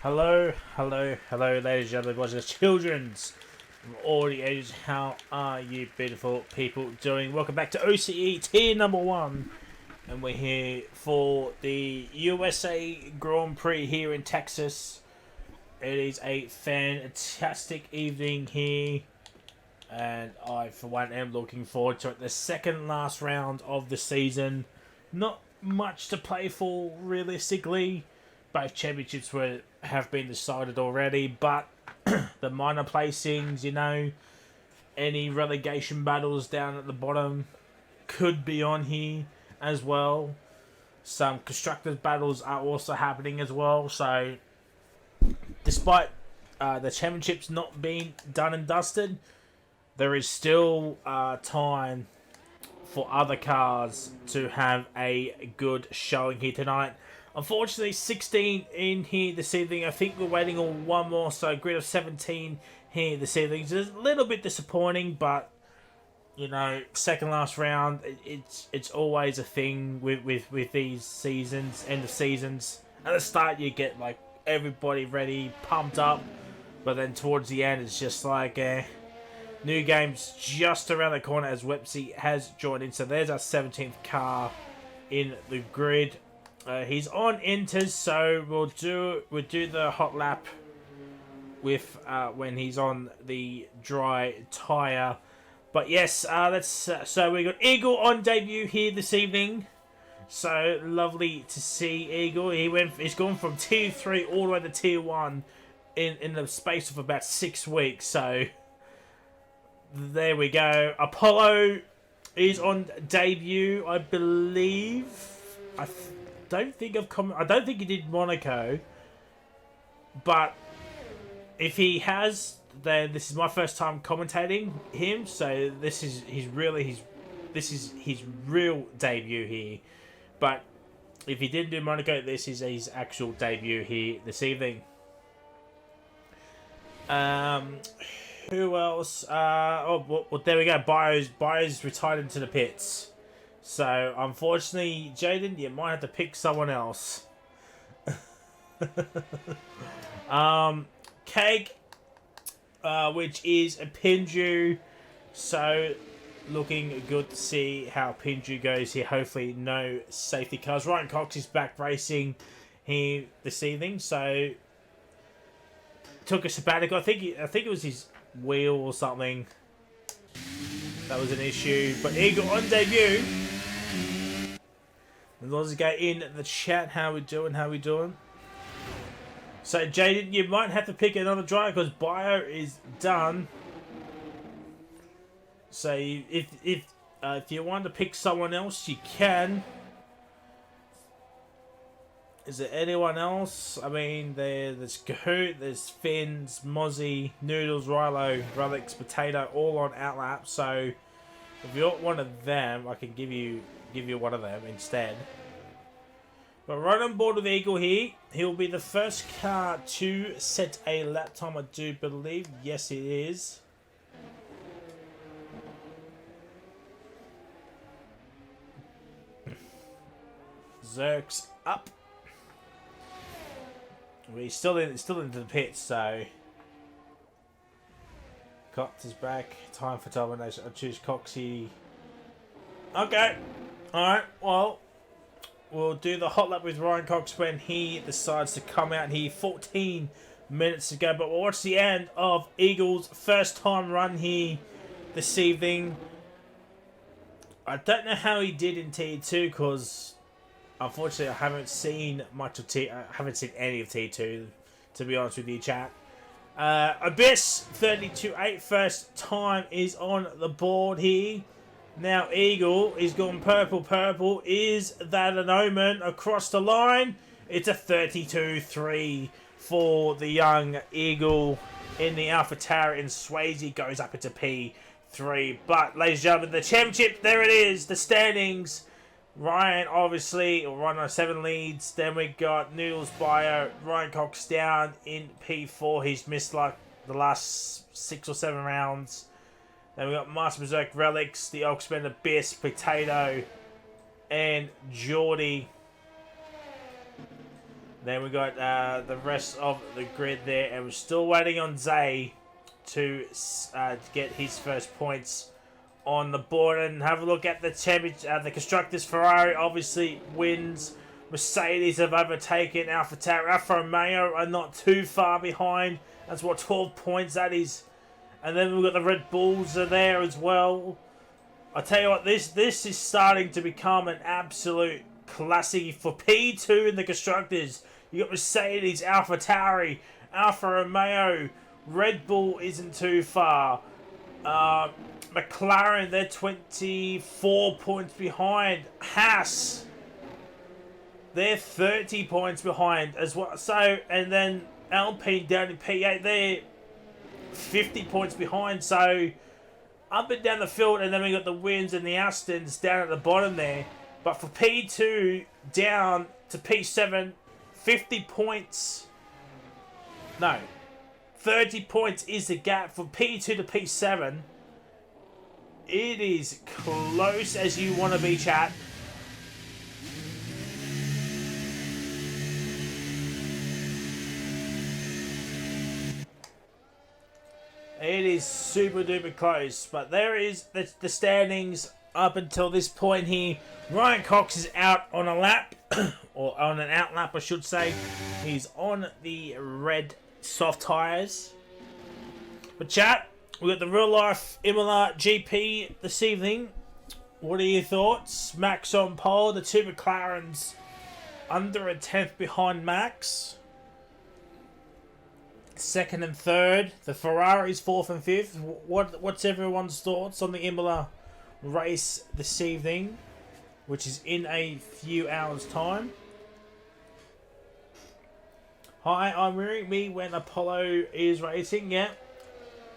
Hello, hello, hello, ladies and gentlemen, boys and children's from all the ages. How are you, beautiful people, doing? Welcome back to OCE Tier Number 1. And we're here for the USA Grand Prix here in Texas. It is a fantastic evening here. And I, for one, am looking forward to it. The second last round of the season. Not much to play for, realistically. Both championships have been decided already, but the minor placings, any relegation battles down at the bottom could be on here as well. Some constructors battles are also happening as well. So, despite the championships not being done and dusted, there is still time for other cars to have a good showing here tonight. Unfortunately, 16 in here this evening. I think we're waiting on one more, so a grid of 17 here this evening. It's a little bit disappointing, but second last round, it's always a thing with these seasons, end of seasons. At the start, you get like everybody ready, pumped up, but then towards the end, it's just like new games just around the corner as Websy has joined in. So there's our 17th car in the grid. He's on enters, so we'll do the hot lap with when he's on the dry tire. But yes, so we got Eagle on debut here this evening. So lovely to see Eagle. He's gone from tier 3 all the way to tier 1 in the space of about 6 weeks. So there we go. Apollo is on debut, I believe. I don't think he did Monaco, but if he has, then this is my first time commentating him. So this is his real debut here. But if he didn't do Monaco, this is his actual debut here this evening. Who else? Well, there we go. Bio's retired into the pits. So, unfortunately, Jaden, you might have to pick someone else. Cake, which is a Pinju. So, looking good to see how Pinju goes here. Hopefully, no safety cars. Ryan Cox is back racing here this evening. So, took a sabbatical. I think it was his wheel or something that was an issue. But Eagle on debut. As long as you go in the chat, how we doing? So Jaden, you might have to pick another driver because Bio is done. So if you want to pick someone else, you can. Is there anyone else? I mean, there's Kahoot, there's Fins, Mozzie, Noodles, Rilo, Relics, Potato, all on outlap. So if you want one of them, I can give you one of them instead. But right on board with Eagle here, he'll be the first car to set a lap time, I do believe. Yes, it is. Zerk's up. We're still into the pits, so Cox is back. Time for domination. I'll choose Coxie. Okay. Alright, well, we'll do the hot lap with Ryan Cox when he decides to come out here. 14 minutes to go, but we'll watch the end of Eagle's first time run here this evening. I don't know how he did in T2 because unfortunately I haven't seen much of I haven't seen any of T2, to be honest with you, chat. Abyss 32.8 first time is on the board here. Now Eagle is gone purple. Is that an omen across the line? It's a 32.3 for the young Eagle in the Alpha Tower, and Swayze goes up into P3. But, ladies and gentlemen, the championship, there it is, the standings. Ryan, obviously, Ryan on 7 leads. Then we got Noodles Bio, Ryan Cox down in P4. He's missed like the last 6 or 7 rounds. Then we got Master Berserk, Relics, the Oxman, Abyss, Potato, and Geordie Then we got the rest of the grid there, and we're still waiting on Zay to get his first points on the board. And have a look at the the constructors. Ferrari obviously wins. Mercedes have overtaken AlphaTauri. Alfa Romeo are not too far behind. That's what 12 points that is. And then we've got the Red Bulls are there as well. I tell you what, this is starting to become an absolute classic for P2 in the constructors. You got Mercedes, AlphaTauri, Alfa Romeo, Red Bull isn't too far. McLaren, they're 24 points behind. Haas, they're 30 points behind as well. So, and then Alpine down in P8, they're 50 points behind. So, up and down the field, and then we got the Wins and the Astons down at the bottom there. But for P2 down to P7, 50 points. No, 30 points is the gap from P2 to P7. It is close as you want to be, chat. It is super duper close, but there is the standings up until this point here. Ryan Cox is out on a lap, or on an out lap I should say. He's on the red soft tyres. But chat, we got the real life Imola GP this evening. What are your thoughts? Max on pole, the two McLarens under a 10th behind Max. Second and third, the Ferraris 4th and 5th. What's everyone's thoughts on the Imola race this evening, which is in a few hours' time? Hi, I'm hearing me when Apollo is racing. Yeah,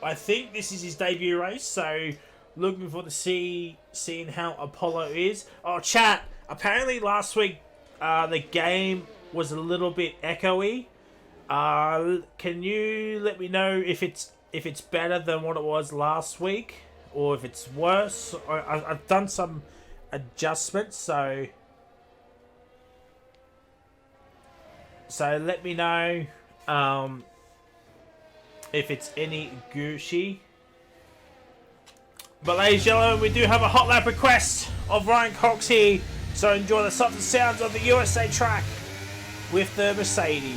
I think this is his debut race, so looking forward to seeing how Apollo is. Oh, chat. Apparently last week the game was a little bit echoey. Can you let me know if it's better than what it was last week, or if it's worse? I've done some adjustments, so let me know if it's any Gucci. But ladies and gentlemen, we do have a hot lap request of Ryan Cox here, so enjoy the soft sounds of the USA track with the Mercedes.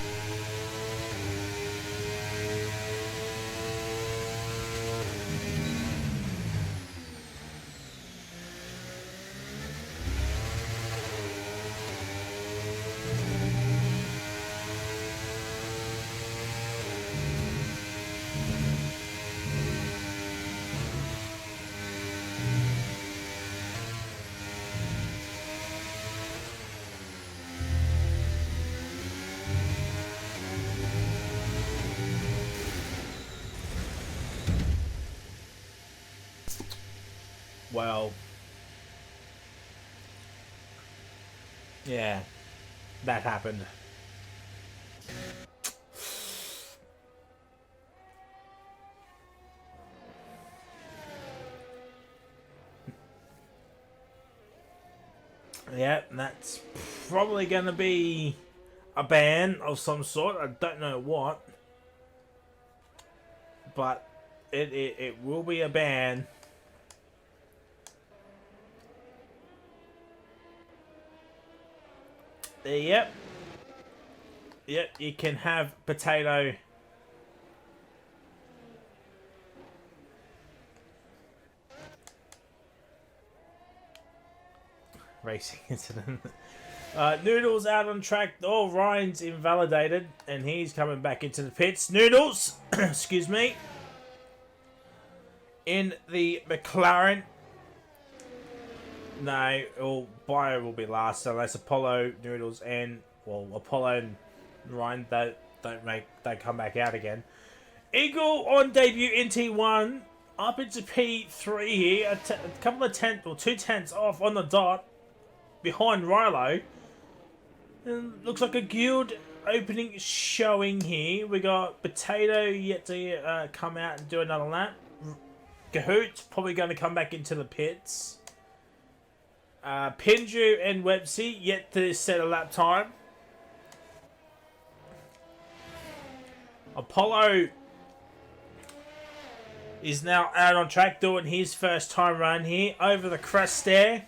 Well, yeah, that happened. Yeah, that's probably going to be a ban of some sort. I don't know what, but it will be a ban. Yep, you can have potato. Racing incident. Noodles out on track. Oh, Ryan's invalidated, and he's coming back into the pits. Noodles, excuse me, in the McLaren. No, Bio will be last unless Apollo, Noodles, and Apollo and Ryan don't come back out again. Eagle on debut in T1 up into P3 here. A couple of 2 tenths off on the dot behind Rilo. And looks like a good opening showing here. We got Potato yet to come out and do another lap. Cahoot's probably going to come back into the pits. Pinju and Websy yet to set a lap time. Apollo is now out on track doing his first time run here over the crest there.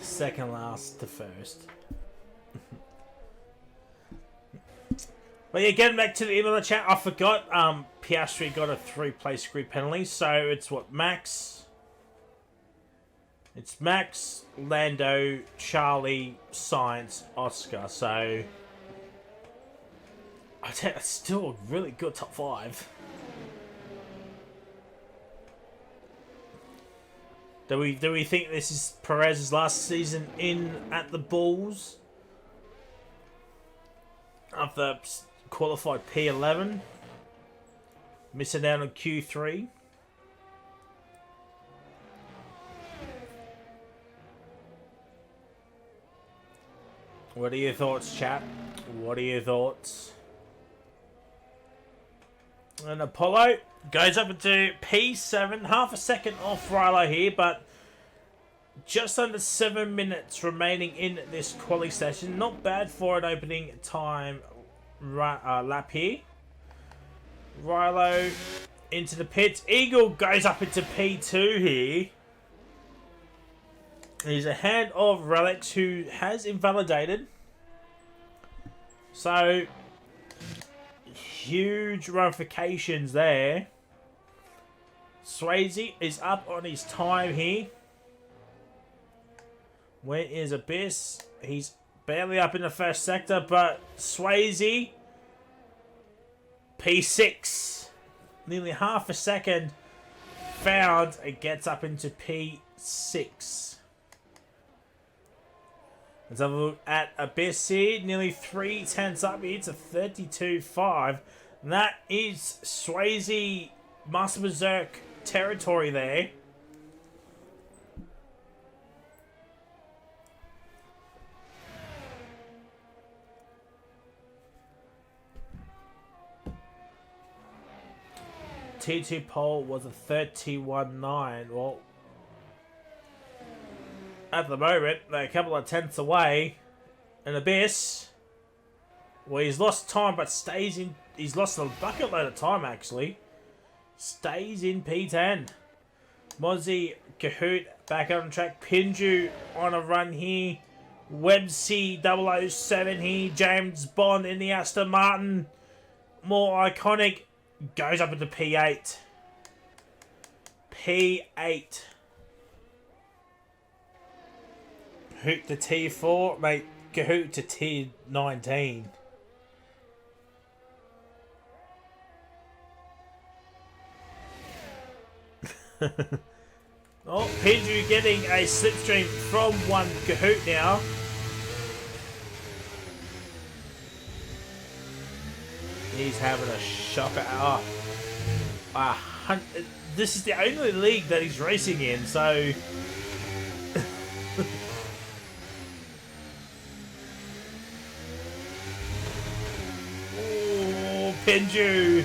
Second last to first. But yeah, getting back to the end of the chat, I forgot Piastri got a 3-place grid penalty, so it's what, Max? It's Max, Lando, Charlie, Sainz, Oscar, so I tell you, it's still a really good top 5. Do we think this is Perez's last season in at the Bulls? After qualified P11, missing out on Q3. What are your thoughts, chat? What are your thoughts? And Apollo goes up into P7, half a second off Rilo here, but just under 7 minutes remaining in this quali session. Not bad for an opening time lap here. Rilo into the pits. Eagle goes up into P2 here. He's ahead of Relics, who has invalidated. So huge ramifications there. Swayze is up on his time here. Where is Abyss? He's barely up in the first sector, but Swayze, P6. Nearly half a second found. It gets up into P6. Let's have a look at Abyss here. Nearly 3/10 up here to 32.5. And that is Swayze Master Berserk territory there. T2 pole was a 31.9. Well, at the moment, they're a couple of tenths away. And Abyss, well, he's lost time, but stays in. He's lost a bucket load of time, actually. Stays in P10. Mozzie, Kahoot back on track. Pinju on a run here. Websy 007 here. James Bond in the Aston Martin. More iconic. Goes up into P8. P8. Kahoot to T4. Mate, Kahoot to T19. Oh, Pinju getting a slipstream from one Kahoot now. He's having a shocker. This is the only league that he's racing in, so oh, Pinju.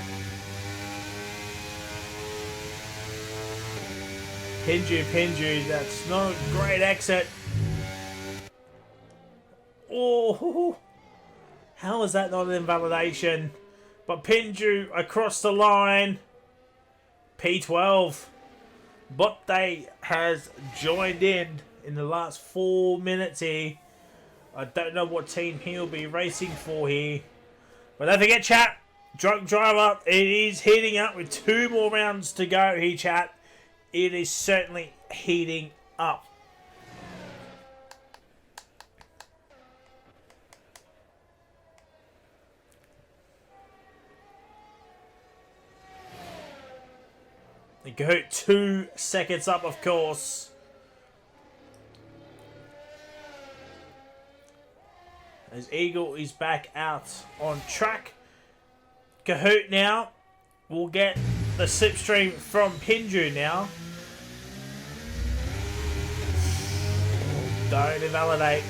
Pinju, that's not a great exit. Oh, how is that not an invalidation? But Pinju across the line. P12. Botte has joined in the last 4 minutes here. I don't know what team he'll be racing for here. But don't forget, chat, Drunk Driver, it is heating up with 2 more rounds to go here, chat. It is certainly heating up. You go 2 seconds up, of course. As Eagle is back out on track. Kahoot now will get the slipstream from Pinju now. Don't invalidate.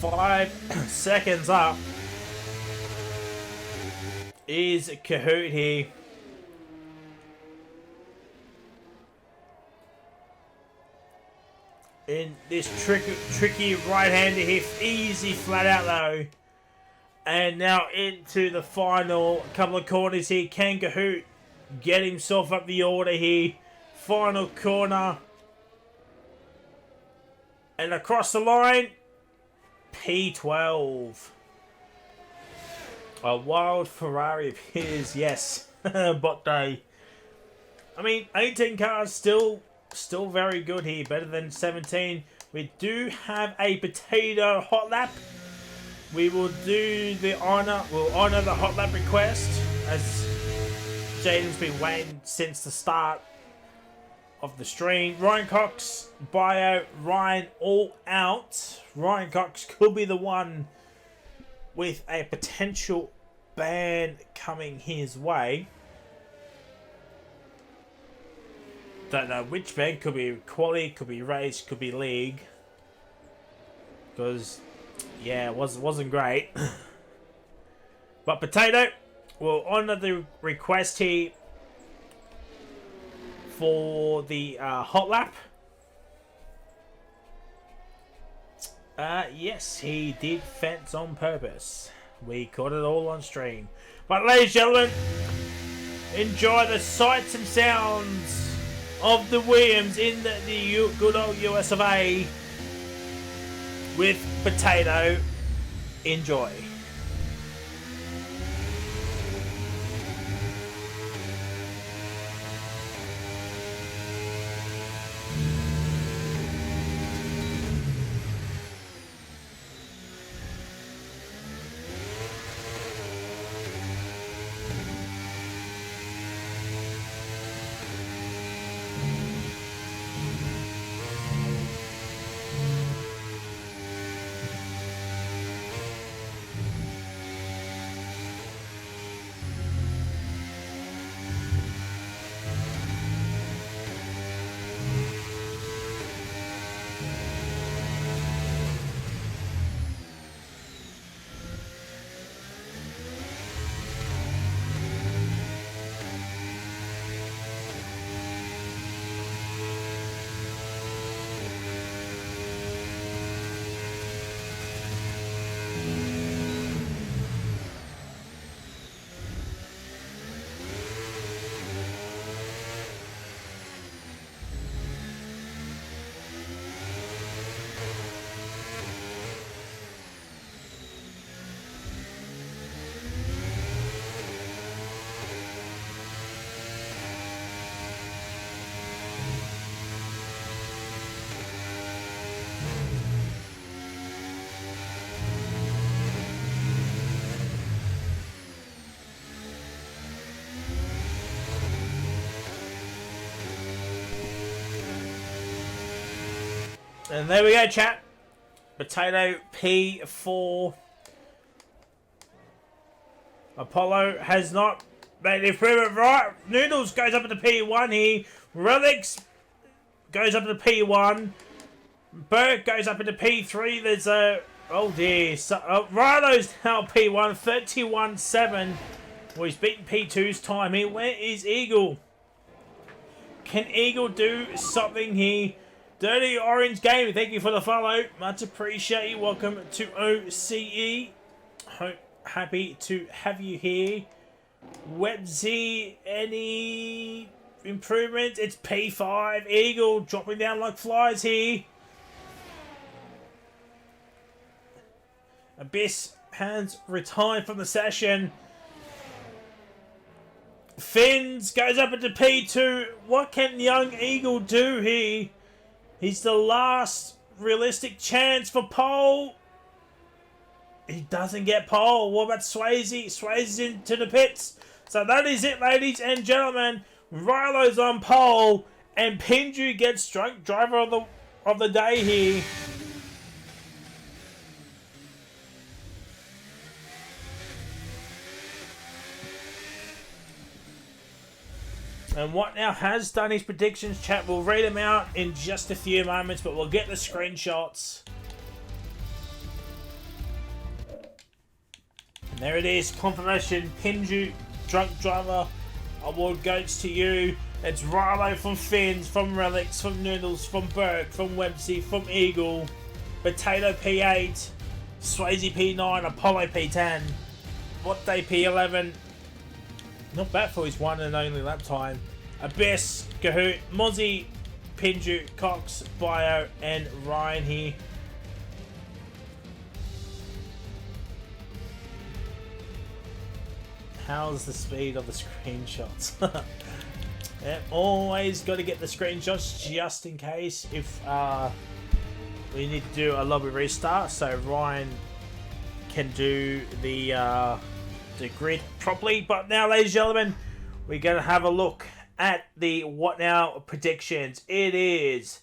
5 seconds up is Kahoot here. In this tricky right-hander here, easy flat out though. And now into the final couple of corners here. Can Kahoot get himself up the order here? Final corner. And across the line, P12. A wild Ferrari appears, yes. Bot day. I mean, 18 cars still very good here. Better than 17. We do have a potato hot lap. We will do the honour. We'll honour the hot lap request, as Jaden's been waiting since the start of the stream. Ryan Cox, bio, Ryan all out. Ryan Cox could be the one with a potential ban coming his way. Don't know which ban. Could be quality, could be race, could be league. Because, yeah, it wasn't great. But Potato will honour the request here for the hot lap. Yes, he did fence on purpose. We caught it all on stream. But ladies and gentlemen, enjoy the sights and sounds of the Williams in the good old US of A with Potato. Enjoy. And there we go, chat. Potato P4. Apollo has not made the improvement right. Noodles goes up into P1 here. Relics goes up into P1. Burke goes up into P3. There's a... Oh dear. So, Rilo's now P1. 31-7. Well, he's beaten P2's time here. Where is Eagle? Can Eagle do something here? Dirty Orange Gaming, thank you for the follow. Much appreciated. Welcome to OCE. Happy to have you here. Webzy, any improvements? It's P5. Eagle dropping down like flies here. Abyss has retired from the session. Finns goes up into P2. What can young Eagle do here? He's the last realistic chance for pole. He doesn't get pole. What about Swayze? Swayze's into the pits. So that is it, ladies and gentlemen. Rilo's on pole, and Pinju gets drunk driver of the day here. And what now has done his predictions, chat. We'll read them out in just a few moments, but we'll get the screenshots. There it is, confirmation. Pinju Drunk Driver award goes to you. It's Rilo from Fins, from Relics, from Noodles, from Burke, from Websy, from Eagle, Potato P8, Swayze P9, Apollo P10, What Day P11. Not bad for his one and only lap time. Abyss, Kahoot, Mozzie, Pinju, Cox, Bio, and Ryan here. How's the speed of the screenshots? Yeah, always got to get the screenshots just in case if we need to do a lobby restart, so Ryan can do the grid properly. But now, ladies and gentlemen, we're going to have a look at the what now predictions. It is,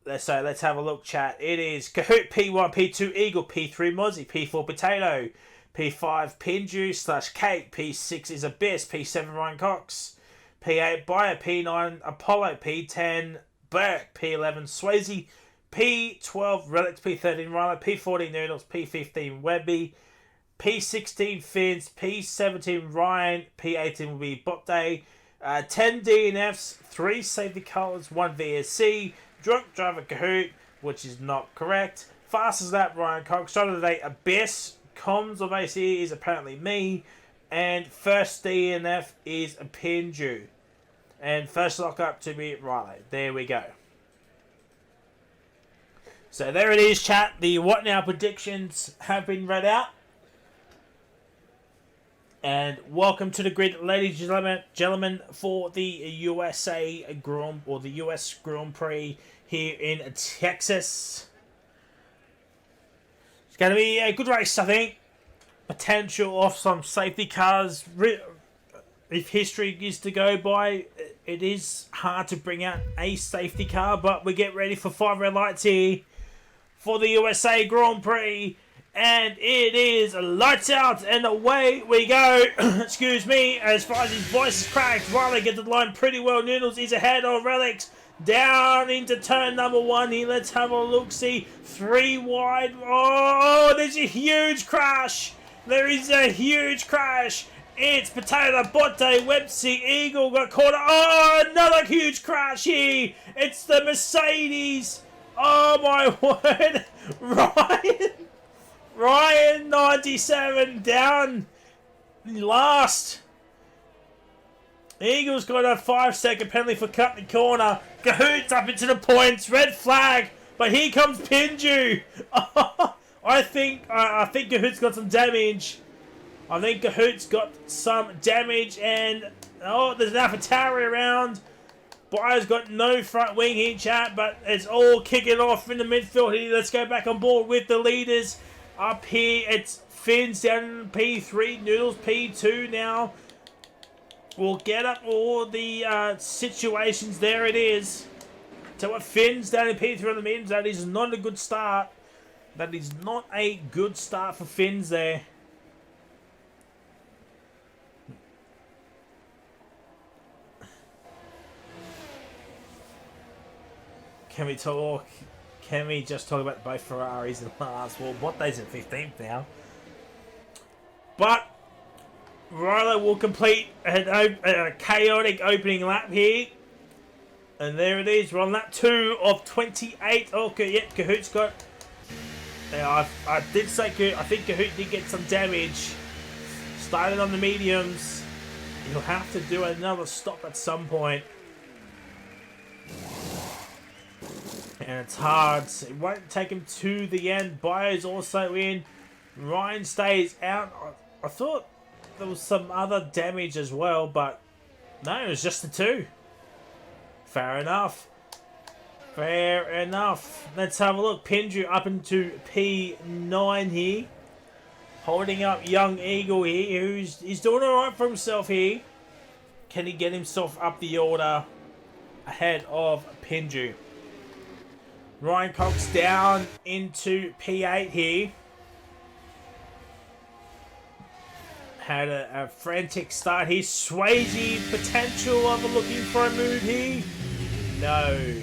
let's have a look, chat. It is Kahoot P1, P2 Eagle, P3 Mozzie, P4 Potato, P5 Pinju / Kate, P6 is Abyss, P7 Ryan Cox, P8 Bio, P9 Apollo, P10 Burke, P11 Swayze, P12 Relics, P13 Rilo, P14 Noodles, P15 Webby, P16 Fins, P17 Ryan, P18 will be Bot Day, 10 DNFs, 3 safety cars, 1 VSC, Drunk Driver Kahoot, which is not correct, fastest lap Ryan Cox, shot of the day Abyss, comms of AC is apparently me, and first DNF is a Pinju, and first lockup to be Riley. There we go. So there it is, chat. The what now predictions have been read out, and welcome to the grid, ladies and gentlemen, for the USA Grand or the US Grand Prix here in Texas. It's going to be a good race, I think. Potential of some safety cars. If history is to go by, it is hard to bring out a safety car, but we get ready for 5 red lights here for the USA Grand Prix. And it is lights out and away we go. Excuse me, as far as his voice is cracked, Riley gets the line pretty well. Noodles is ahead of Relics. Down into turn number 1 here. Let's have a look-see. 3 wide. Oh, there's a huge crash. There is a huge crash. It's Potato, Botte, Websy, Eagle got caught. Oh, another huge crash here. It's the Mercedes. Oh, my word. Ryan 97 down last. Eagle's got a 5-second penalty for cutting the corner. Kahoot's up into the points. Red flag. But here comes Pinju. I think Kahoot's got some damage. And there's an AlphaTauri around. Buyer's got no front wing here, chat, but it's all kicking off in the midfield here. Let's go back on board with the leaders. Up here, it's Fins down in P3, Noodles P2 now. We'll get up all the situations. There it is. So what, Fins down in P3 on the mids. That is not a good start. That is not a good start for Fins there. Can we just talk about both Ferraris in last? Well, Botte's in 15th now. But Rilo will complete a chaotic opening lap here. And there it is. We're on lap 2 of 28. Okay, yep, Kahoot's got... Yeah, I did say Kahoot. I think Kahoot did get some damage. Started on the mediums. He'll have to do another stop at some point. And it's hard. It won't take him to the end. Bio's also in. Ryan stays out. I thought there was some other damage as well, but no, it was just the 2. Fair enough. Fair enough. Let's have a look. Pinju up into P9 here. Holding up young Eagle here, he's doing alright for himself here. Can he get himself up the order ahead of Pinju? Ryan Cox down into P8 here. Had a frantic start here. Swayze, potential of looking for a move here. No.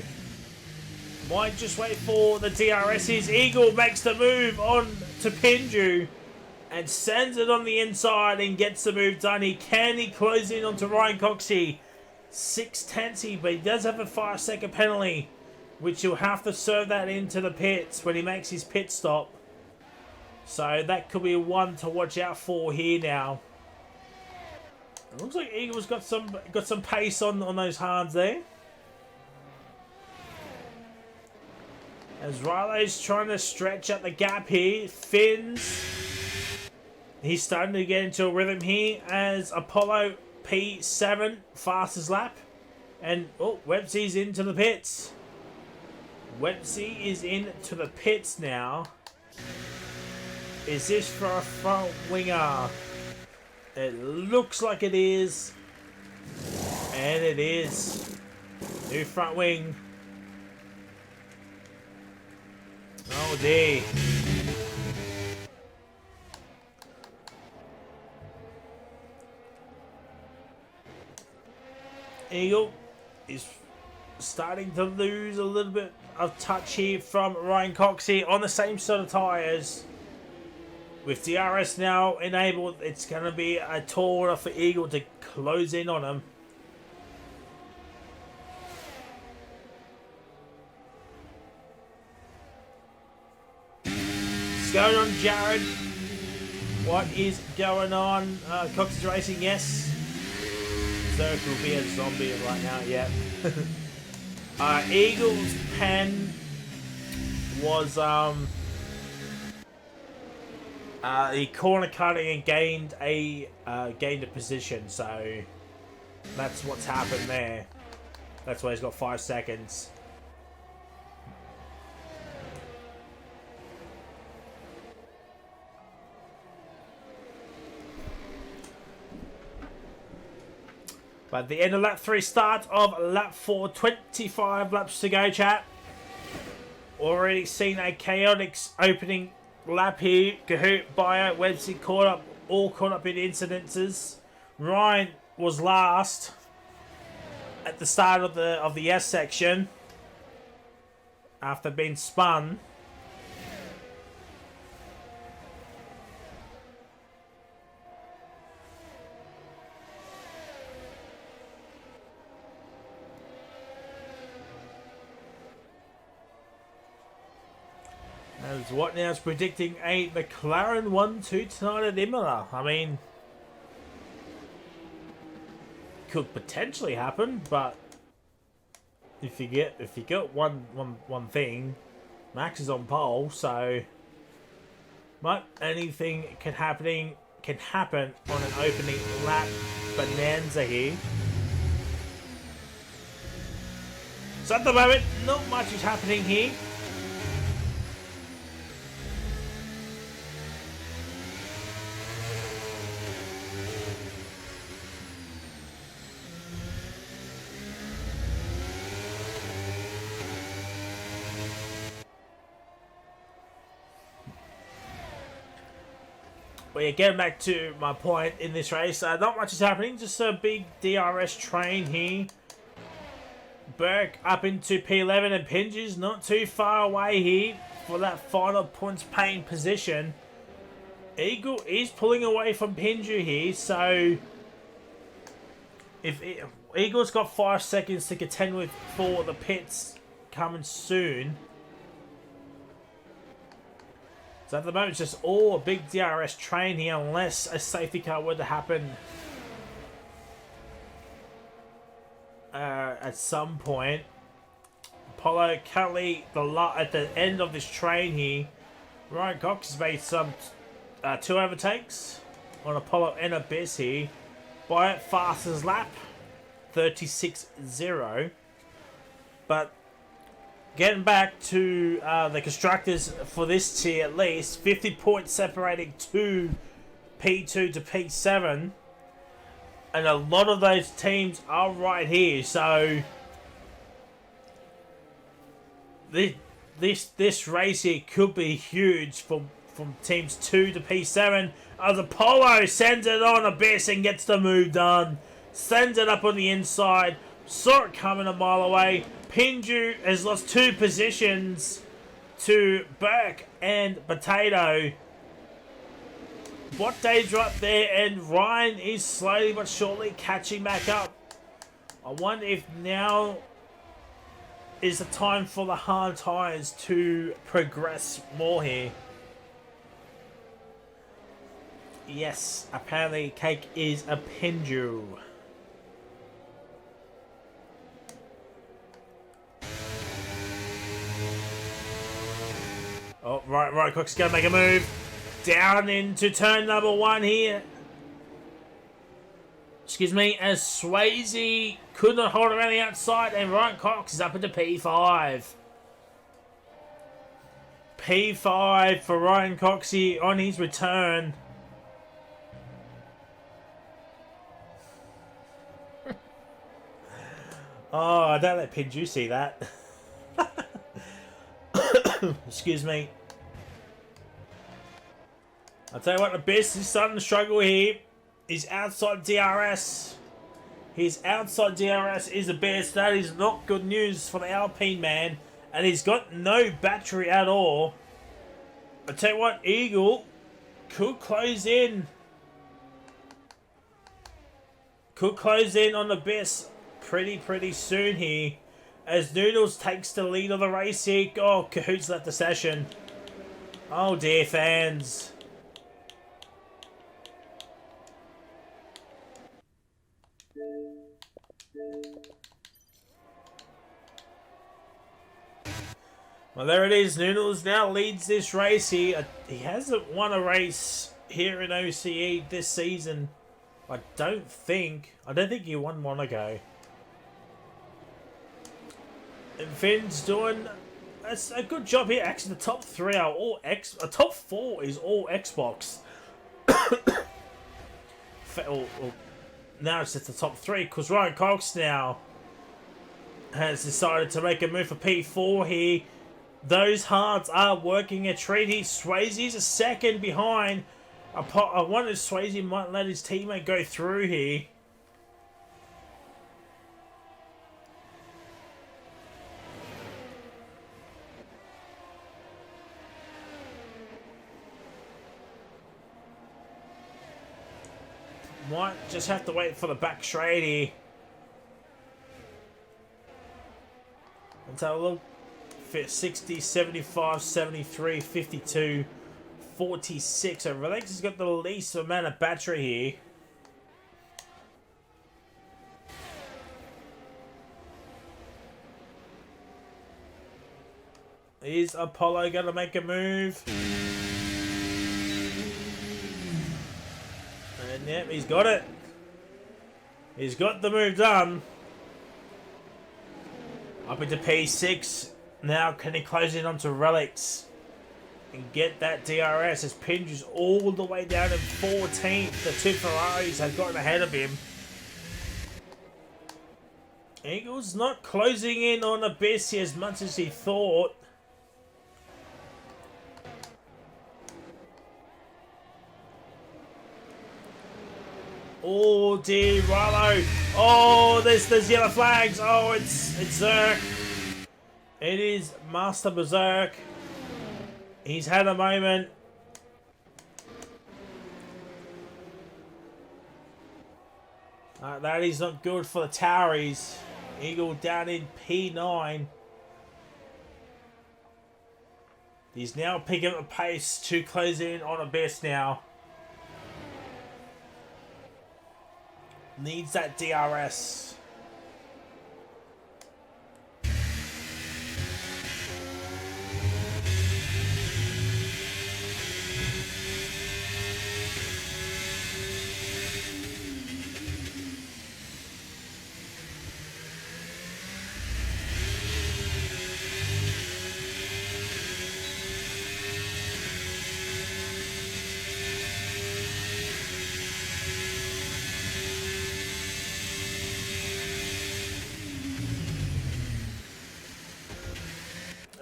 Might just wait for the DRS's. Eagle makes the move on to Pinju. and sends it on the inside and gets the move done. He close in onto Ryan Coxey. 6/10, but he does have a 5-second penalty, which he'll have to serve that into the pits when he makes his pit stop. So that could be one to watch out for here now. It looks like Eagle's got some pace on those hards there. As Riley's trying to stretch out the gap here. Fins. He's starting to get into a rhythm here as Apollo P7 fastest lap. And Websey's into the pits. Websey is into the pits now. Is this for a front winger? It looks like it is. And it is. New front wing. Oh dear. Eagle is starting to lose a little bit of touch here from Ryan Coxey on the same sort of tyres. With DRS now enabled, it's going to be a tall order for Eagle to close in on him. What's going on, Jared? What is going on? Coxey's racing, yes. Zerk will be a zombie right now, yeah. Eagle's pen was he corner cutting and gained a position, so that's what's happened there. That's why he's got 5 seconds. But the end of lap 3, start of lap 4, 25 laps to go, chat. Already seen a chaotic opening lap here. Kahoot, Bio, Websey all caught up in incidences. Ryan was last at the start of the S section after being spun. As what now is predicting a McLaren 1-2 tonight at Imola. I mean, could potentially happen, but if you get one thing, Max is on pole, so but anything can happen on an opening lap bonanza here. So at the moment, not much is happening here. But yeah, getting back to my point in this race, not much is happening. Just a big DRS train here. Burke up into P11 and Pinges not too far away here for that final points paying position. Eagle is pulling away from Pinju here, so if Eagle's got 5 seconds to contend with for the pits coming soon. So at the moment, it's just all a big DRS train here, unless a safety car were to happen at some point. Apollo currently at the end of this train here. Ryan Cox has made some 2 overtakes on Apollo and Abyss here. By fastest lap, 36.0. But getting back to the constructors for this tier, at least 50 points separating to P2 to P7, and a lot of those teams are right here. So this race here could be huge from teams 2 to P7. As Apollo sends it on Abyss and gets the move done, sends it up on the inside. Saw it coming a mile away. Pinju has lost 2 positions to Burke and Potato. What Dave's right there, and Ryan is slowly but surely catching back up. I wonder if now is the time for the hard tires to progress more here. Yes, apparently Cake is a Pinju. Oh, right, Cook's gonna make a move. Down into turn number 1 here. Excuse me, as Swayze could not hold around the outside, and Ryan Cox is up into P5. P5 for Ryan Cox here on his return. Oh, don't let Pinju see that. Excuse me. I'll tell you what, the best is starting to struggle here. His outside DRS. His outside DRS is the best. That is not good news for the Alpine man. And he's got no battery at all. I'll tell you what, Eagle could close in. Could close in on the best pretty soon here. As Noodles takes the lead of the race here. Oh, Cahoots left the session. Oh dear, fans. Well, there it is. Noodles now leads this race here. He hasn't won a race here in OCE this season. I don't think he won Monaco. And Finn's doing a good job here. Actually, the top 3 are all top 4 is all Xbox. Now it's just the top 3 because Ryan Cox now has decided to make a move for P4 here. Those hards are working a treat here. Swayze's a second behind. I wonder if Swayze might let his teammate go through here. Might just have to wait for the back straight here. Let's have a look. 60, 75, 73, 52, 46. So Relax has got the least amount of battery here. Is Apollo going to make a move? And yep, he's got it. He's got the move done. Up into P6. Now can he close in onto Relics and get that DRS as Pinju's all the way down in 14th. The 2 Ferraris have gotten ahead of him. Eagle's not closing in on Abyss as much as he thought. Oh dear, Rilo. Oh, there's yellow flags. Oh, it's Zerk. It is Master Berserk. He's had a moment. That is not good for the Toweries. Eagle down in P9. He's now picking up the pace to close in on Abyss now. Needs that DRS.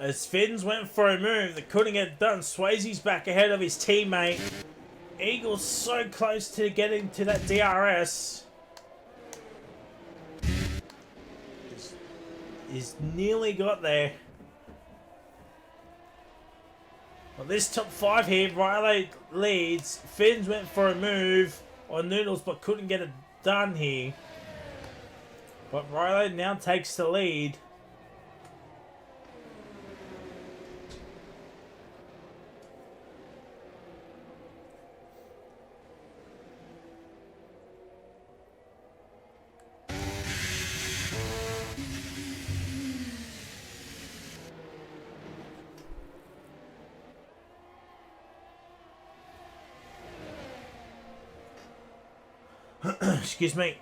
As Finns went for a move that couldn't get done, Swayze's back ahead of his teammate. Eagle's so close to getting to that DRS. He's nearly got there. Well, this top 5 here, Riley leads. Finns went for a move on Noodles but couldn't get it done here. But Riley now takes the lead. Excuse me.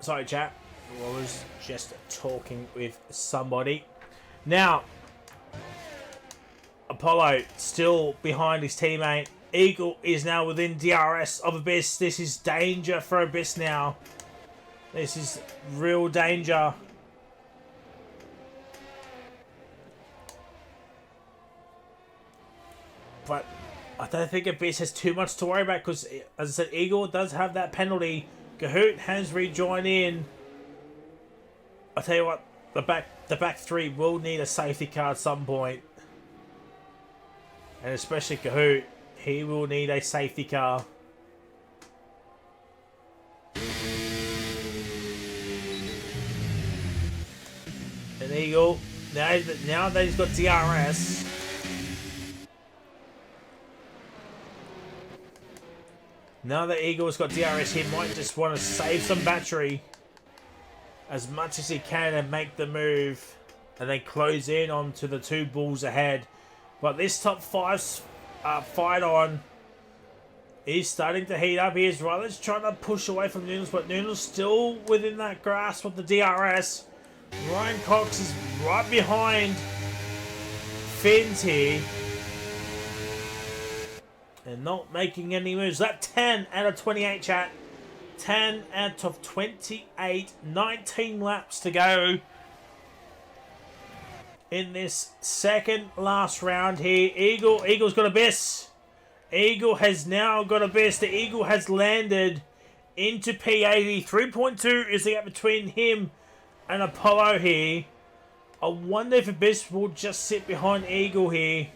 Sorry, chat. I was just talking with somebody. Now, Apollo still behind his teammate. Eagle is now within DRS of Abyss. This is danger for Abyss now. This is real danger. But I don't think Abyss has too much to worry about because, as I said, Eagle does have that penalty. Kahoot has rejoined in. I tell you what, the back three will need a safety car at some point, and especially Kahoot, he will need a safety car. And Eagle, now that he's got DRS. Now that Eagle's got DRS, he might just want to save some battery as much as he can and make the move and then close in onto the 2 bulls ahead. But this top 5 fight on is starting to heat up. Here's Ryler's trying to push away from Noodles, but Noodles still within that grasp of the DRS. Ryan Cox is right behind Finns here. And not making any moves. That 10 out of 28, chat. 10 out of 28. 19 laps to go in this second last round here. Eagle's got Abyss. Eagle has now got Abyss. The Eagle has landed into P80. 3.2 is the gap between him and Apollo here. I wonder if Abyss will just sit behind Eagle here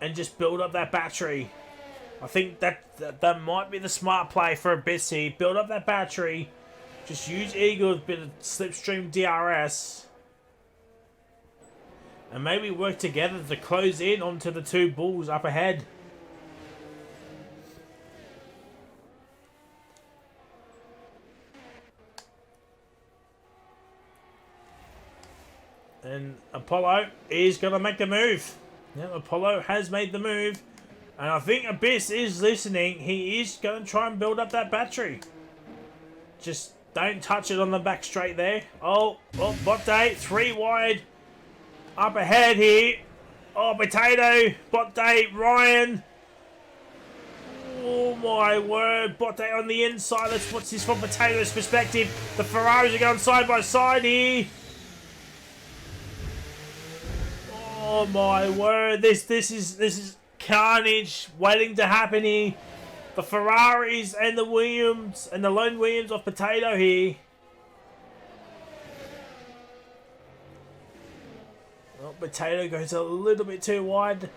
and just build up that battery. I think that might be the smart play for Abyss here. Build up that battery. Just use Eagle with a bit of slipstream DRS. And maybe work together to close in onto the 2 bulls up ahead. And Apollo is going to make the move. Yeah, Apollo has made the move. And I think Abyss is listening. He is going to try and build up that battery. Just don't touch it on the back straight there. Oh, bot day, 3 wide. Up ahead here. Oh, Potato, bot day, Ryan. Oh my word, bot day on the inside. Let's watch this from Potato's perspective. The Ferraris are going side by side here. Oh my word, this is carnage waiting to happen here. The Ferraris and the Williams and the lone Williams of Potato here. Well, Potato goes a little bit too wide.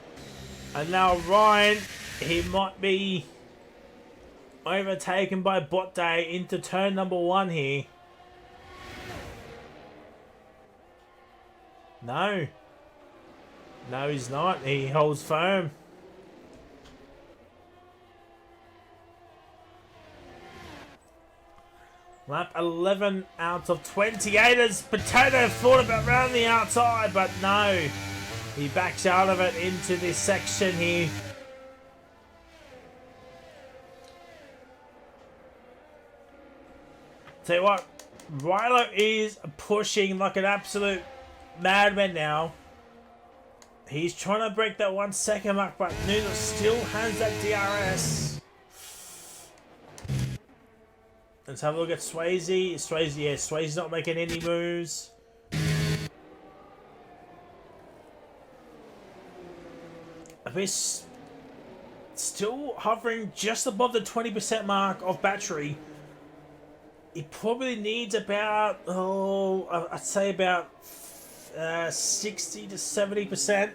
And now Ryan, he might be overtaken by Bot Day into turn number 1 here. No. No, he's not. He holds firm. Lap 11 out of 28 as Potato thought about round the outside, but no. He backs out of it into this section here. Tell you what, Rilo is pushing like an absolute madman now. He's trying to break that 1 second mark, but Noodle still has that DRS. Let's have a look at Swayze. Swayze's not making any moves. Abyss still hovering just above the 20% mark of battery. He probably needs about, I'd say about 60 to 70%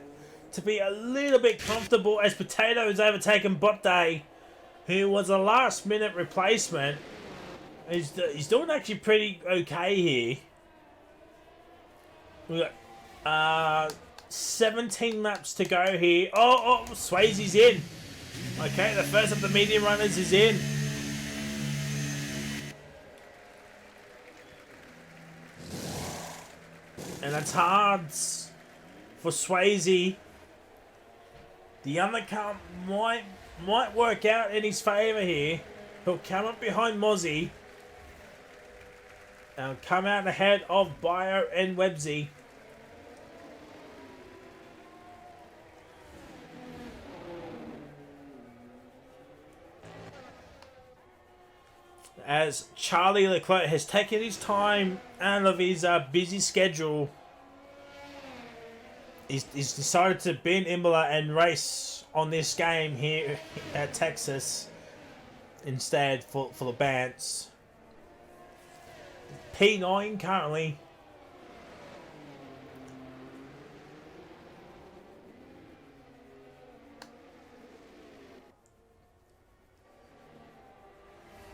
to be a little bit comfortable as Potato has overtaken Botte, who was a last-minute replacement. He's doing actually pretty okay here. We got 17 laps to go here. Oh, Swayze's in. Okay, the first of the medium runners is in. And that's hard for Swayze. The undercut might work out in his favour here. He'll come up behind Mozzie. And come out ahead of Bio and Websy. As Charlie Leclerc has taken his time out of his busy schedule, he's decided to be in Imola and race on this game here at Texas instead for the Bants. P9 currently.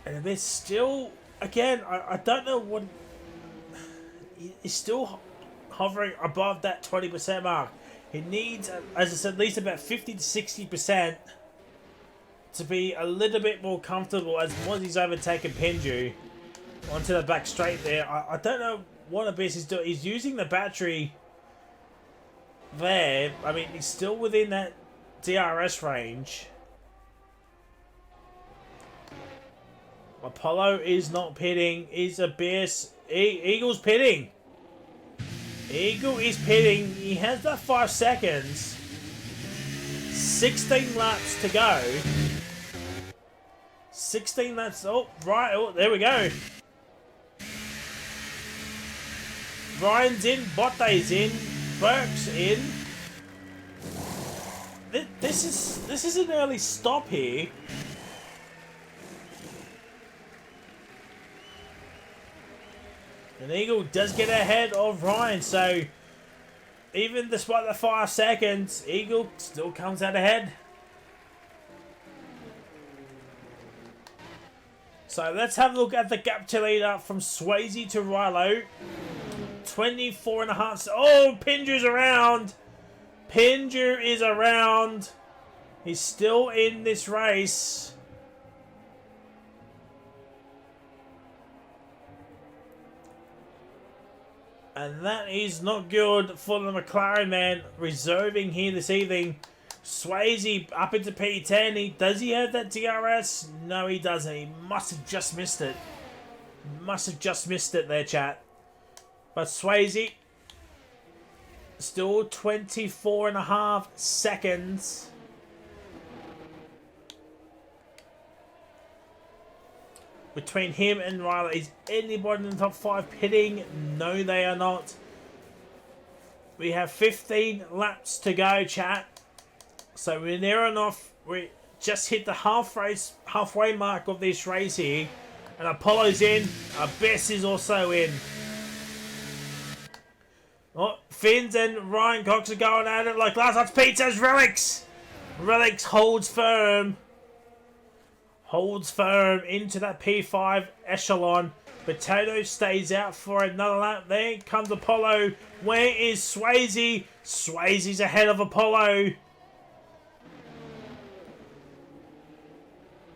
And they're still, again, I don't know what, he's still hovering above that 20% mark. He needs, as I said, at least about 50 to 60% to be a little bit more comfortable as Mozzie's overtaken Pinju onto the back straight there. I don't know what Abyss is doing. He's using the battery there. I mean, he's still within that DRS range. Apollo is not pitting. Is Abyss. Eagle's pitting. Eagle is pitting. He has that 5 seconds. 16 laps to go. 16 laps. Oh, right. Oh, there we go. Ryan's in. Botte's in. Burke's in. This is an early stop here. And Eagle does get ahead of Ryan, so even despite the 5 seconds, Eagle still comes out ahead. So let's have a look at the gap to leader from Swayze to Rilo. 24.5. Oh, Pinju's around. Pinju is around. He's still in this race. And that is not good for the McLaren man, reserving here this evening. Swayze up into P10. Does he have that DRS? No, he doesn't. He must have just missed it. Must have just missed it there, chat. But Swayze, still 24.5 seconds. Between him and Riley, is anybody in the top 5 pitting? No, they are not. We have 15 laps to go, chat. So we're near enough. We just hit the halfway mark of this race here. And Apollo's in. Abyss is also in. Oh, Finns and Ryan Cox are going at it like last night's pizza's Relics. Relics holds firm. Holds firm into that P5 echelon. Potato stays out for another lap. There comes Apollo. Where is Swayze? Swayze's ahead of Apollo.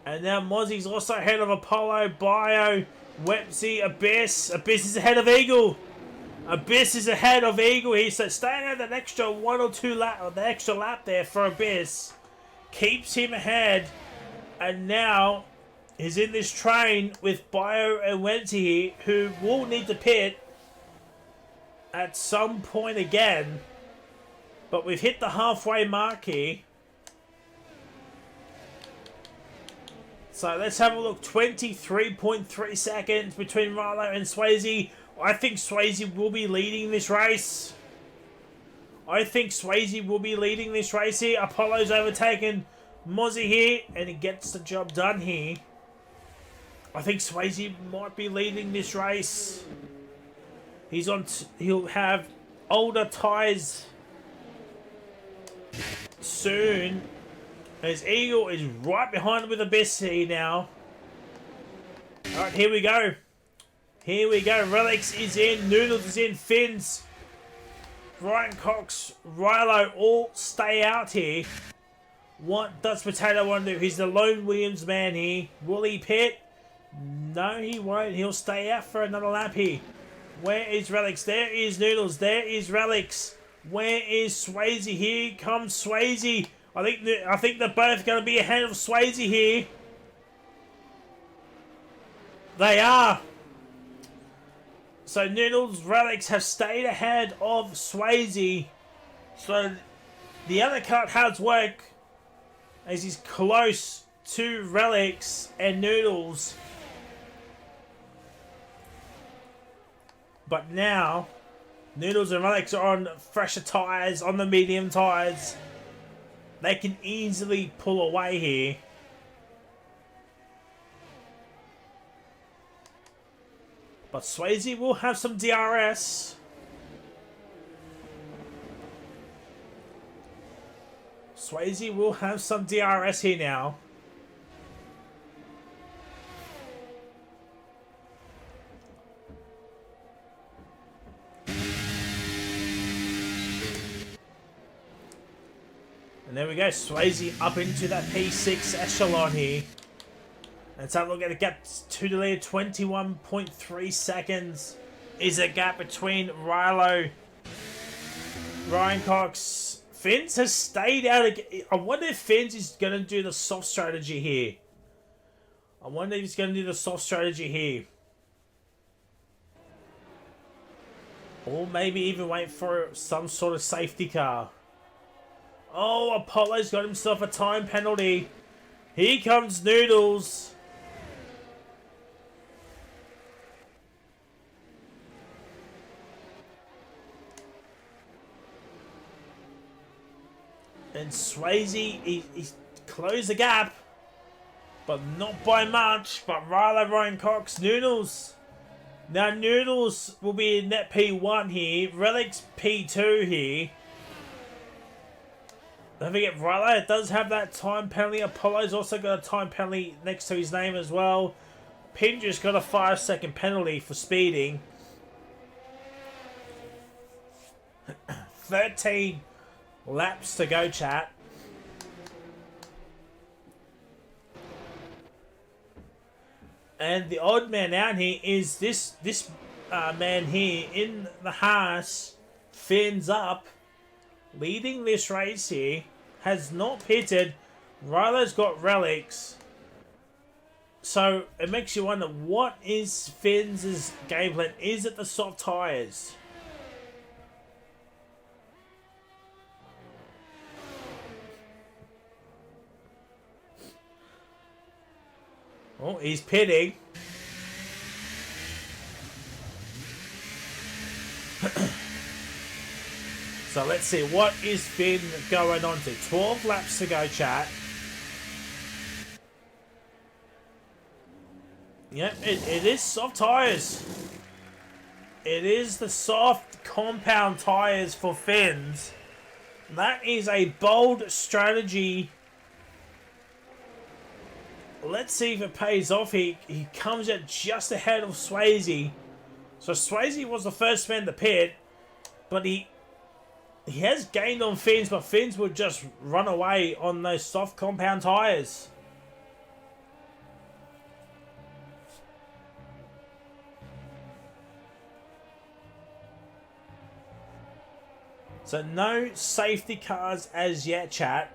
And now Mozzie's also ahead of Apollo. Bio, Websy, Abyss. Abyss is ahead of Eagle. Abyss is ahead of Eagle here. So staying at that extra 1 or 2 lap, or the extra lap there for Abyss. Keeps him ahead. And now he's in this train with Bio and Wenty here, who will need to pit at some point again. But we've hit the halfway mark here. So let's have a look. 23.3 seconds between Rilo and Swayze. I think Swayze will be leading this race. Here. Apollo's overtaken Mozzie here, and he gets the job done here. I think Swayze might be leading this race. He'll have older tyres soon. As Eagle is right behind him with a Bessie now. Alright, here we go. Here we go. Relics is in. Noodles is in. Fins. Ryan Cox, Rilo all stay out here. What does Potato want to do? He's the lone Williams man here. Will he pit? No, he won't. He'll stay out for another lap here. Where is Relics? There is Noodles. There is Relics. Where is Swayze? Here comes Swayze. I think they're both going to be ahead of Swayze here. They are. So Noodles, Relics have stayed ahead of Swayze. So the undercut has work as he's close to Relics and Noodles. But now, Noodles and Relics are on fresher tyres, on the medium tyres. They can easily pull away here. But Swayze will have some DRS. Swayze will have some DRS here now. And there we go, Swayze up into that P6 echelon here. Let's have a look at the gap to the lead. 21.3 seconds is a gap between Rilo, Ryan Cox. Fins has stayed out again. I wonder if Fins is going to do the soft strategy here. I wonder if he's going to do the soft strategy here. Or maybe even wait for some sort of safety car. Oh, Apollo's got himself a time penalty. Here comes Noodles. And Swayze, he's closed the gap. But not by much. But Rilo, Ryan Cox, Noodles. Now Noodles will be in net P1 here. Relics P2 here. Don't forget, Rilo does have that time penalty. Apollo's also got a time penalty next to his name as well. Pindra's got a 5-second penalty for speeding. 13 laps to go, chat. And the odd man out here is this man here in the Haas. Fins up, leading this race here. Has not pitted. Rilo's got Relics. So it makes you wonder, what is Fins' game plan? Is it the soft tyres? Oh, he's pitting. So let's see, what is Finn going on to? 12 laps to go, chat. Yep, it is soft tyres. It is the soft compound tyres for Fins. That is a bold strategy. Let's see if it pays off. He comes out just ahead of Swayze. So Swayze was the first man to pit, but he has gained on Fins, but Fins would just run away on those soft compound tyres. So no safety cars as yet, chat.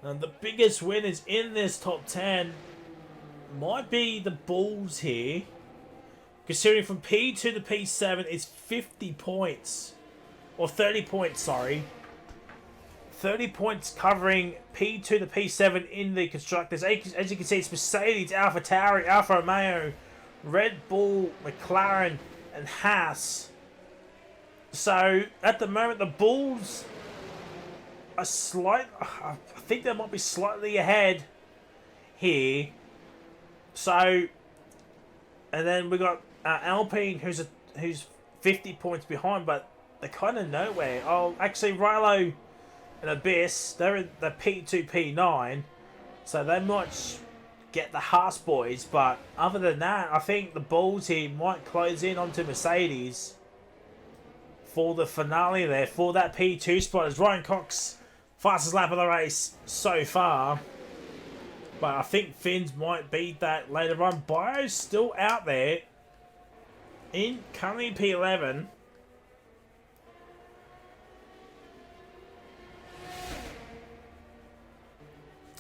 And the biggest winners in this top 10 might be the Bulls here. Considering from P2 to P7 is 50 points. Or 30 points, sorry. 30 points covering P2 to P7 in the constructors. As you can see, it's Mercedes, Alpha Tauri, Alfa Romeo, Red Bull, McLaren, and Haas. So, at the moment, the Bulls are I think they might be slightly ahead here. So, and then we got Alpine, who's who's 50 points behind, but they're kind of nowhere. Oh, actually, Rilo and Abyss, they're in the P2, P9, so they might get the Haas boys, but other than that, I think the Bull team might close in onto Mercedes for the finale there, for that P2 spot, as Ryan Cox, fastest lap of the race so far. But I think Finns might beat that later on. Bio's still out there in currently P11.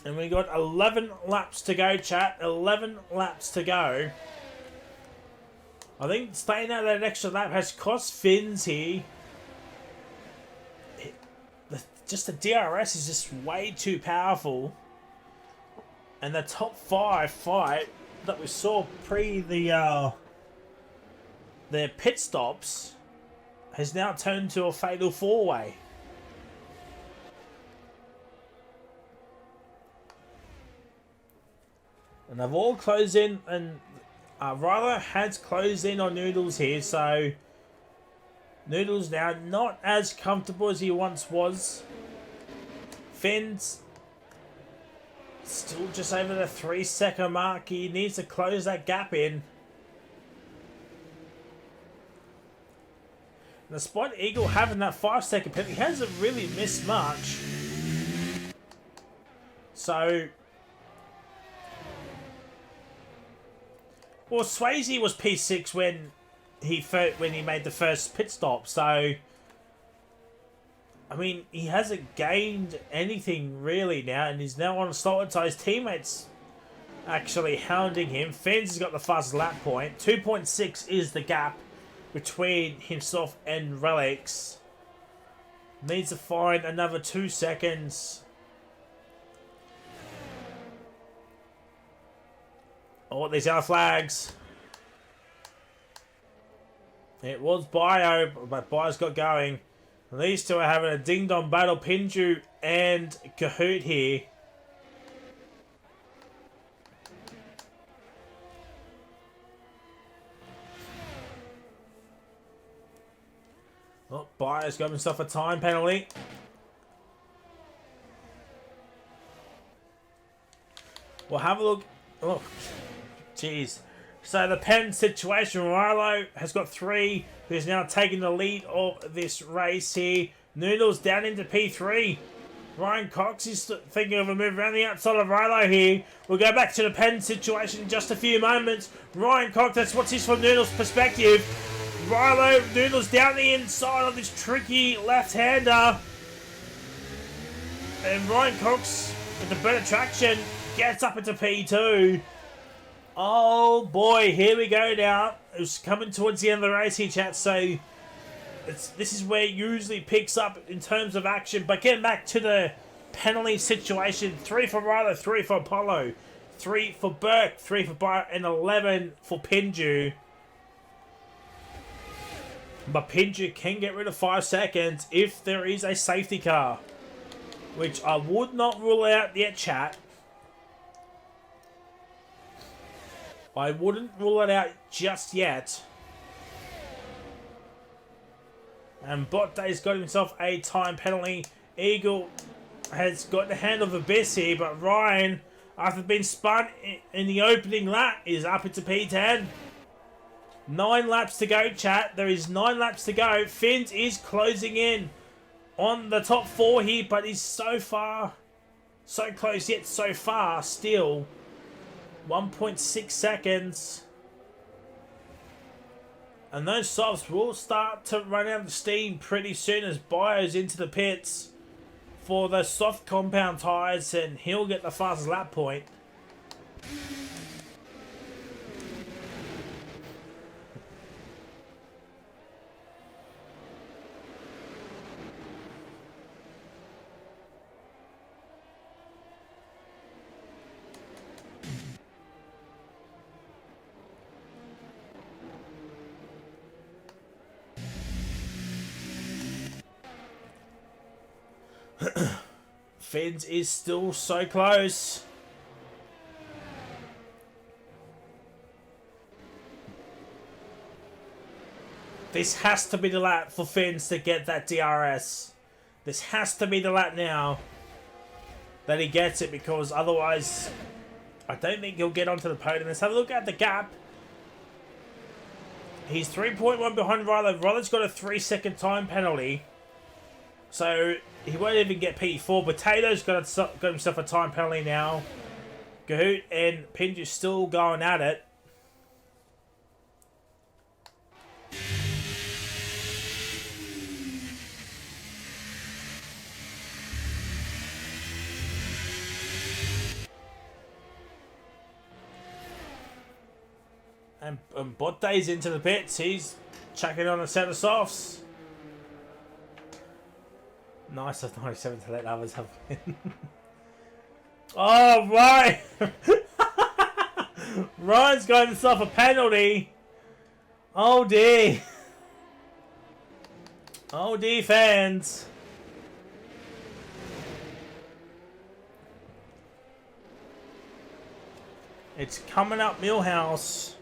And we got 11 laps to go, chat. 11 laps to go. I think staying out that extra lap has cost Finns here. Just the DRS is just way too powerful. And the top 5 fight that we saw pre their pit stops has now turned to a fatal 4-way. And they've all closed in, and Ryler has closed in on Noodles here, so Noodles now not as comfortable as he once was. Finn's still just over the 3-second mark. He needs to close that gap in. And despite Eagle having that 5-second penalty, he hasn't really missed much. So, well, Swayze was P6 when he made the first pit stop. So, I mean, he hasn't gained anything really now, and he's now on a start. So his teammates actually hounding him. Fens has got the fastest lap point. 2.6 is the gap between himself and Relics. Needs to find another 2 seconds. Oh, these are flags. It was Bio, but Bio's got going. And these two are having a ding-dong battle. Pinju and Kahoot here. Oh, Bio's got himself a time penalty. We'll have a look. Oh, jeez. So the pen situation, Rilo has got 3, who's now taking the lead of this race here. Noodles down into P3. Ryan Cox is thinking of a move around the outside of Rilo here. We'll go back to the pen situation in just a few moments. Ryan Cox, that's what's his from Noodles' perspective. Rilo, Noodles down the inside of this tricky left-hander. And Ryan Cox, with the better traction, gets up into P2. Oh boy, here we go now. It's coming towards the end of the race here, chat, so this is where it usually picks up in terms of action. But getting back to the penalty situation, 3 for Rylo, 3 for Apollo, 3 for Burke, 3 for Bart, and 11 for Pinju. But Pinju can get rid of 5 seconds if there is a safety car, which I would not rule out yet, chat. I wouldn't rule it out just yet. And Bot Day's got himself a time penalty. Eagle has got the hand of Abyss here, but Ryan, after being spun in the opening lap, is up into P10. 9 laps to go, chat. There is 9 laps to go. Finns is closing in on the top 4 here, but he's so far, so close yet so far still. 1.6 seconds. And those softs will start to run out of steam pretty soon as Bio's into the pits for the soft compound tyres, and he'll get the fastest lap point. Finns is still so close. This has to be the lap for Finns to get that DRS. This has to be the lap now that he gets it, because otherwise I don't think he'll get onto the podium. Let's have a look at the gap. He's 3.1 behind Ryler. Ryler's got a 3-second time penalty, so he won't even get P4. Potato's got himself a time penalty now. Gahoot and Pinju's still going at it. And Botte's into the pits. He's chucking on a set of softs. Nice of 97 to let others have win. Oh, right. Ryan's got himself a penalty. Oh, dear. Oh, dear, fans. It's coming up Millhouse.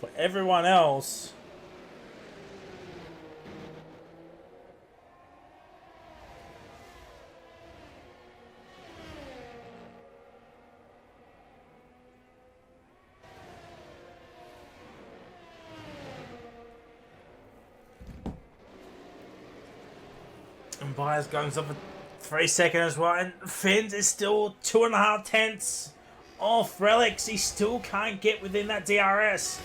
For everyone else. And Byers going up for 3 seconds as well. And Finns is still 2.5 tenths off Relics. He still can't get within that DRS.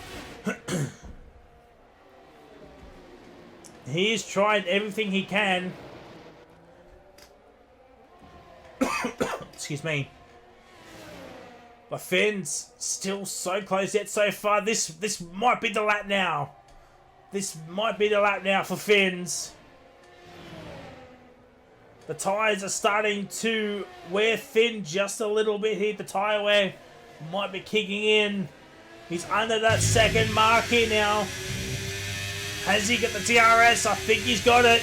He's tried everything he can. Excuse me. But Finn's still so close yet so far. This might be the lap now. This might be the lap now for Finn's. The tyres are starting to wear thin just a little bit here. The tyre wear might be kicking in. He's under that second mark here now. Has he got the DRS? I think he's got it.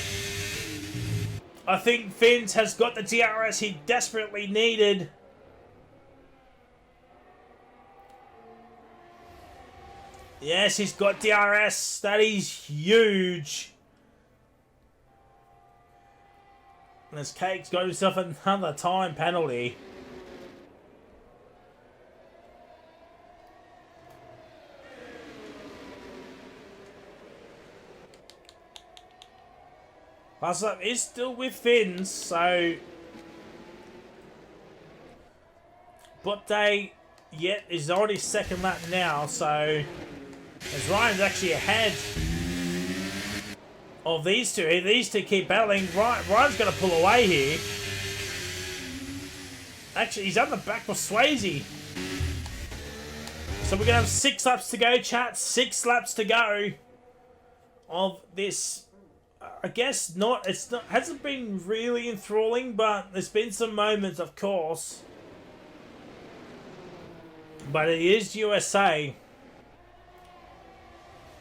I think Finns has got the DRS he desperately needed. Yes, he's got DRS. That is huge. And as Cake's got himself another time penalty. Plus up is still with Finns, so Botte yet is already second lap now, so as Ryan's actually ahead of these two. These two keep battling. Ryan's going to pull away here. Actually, he's on the back of Swayze. So we're going to have 6 laps to go, chat. 6 laps to go of this. I guess not. Hasn't been really enthralling, but there's been some moments, of course. But it is USA.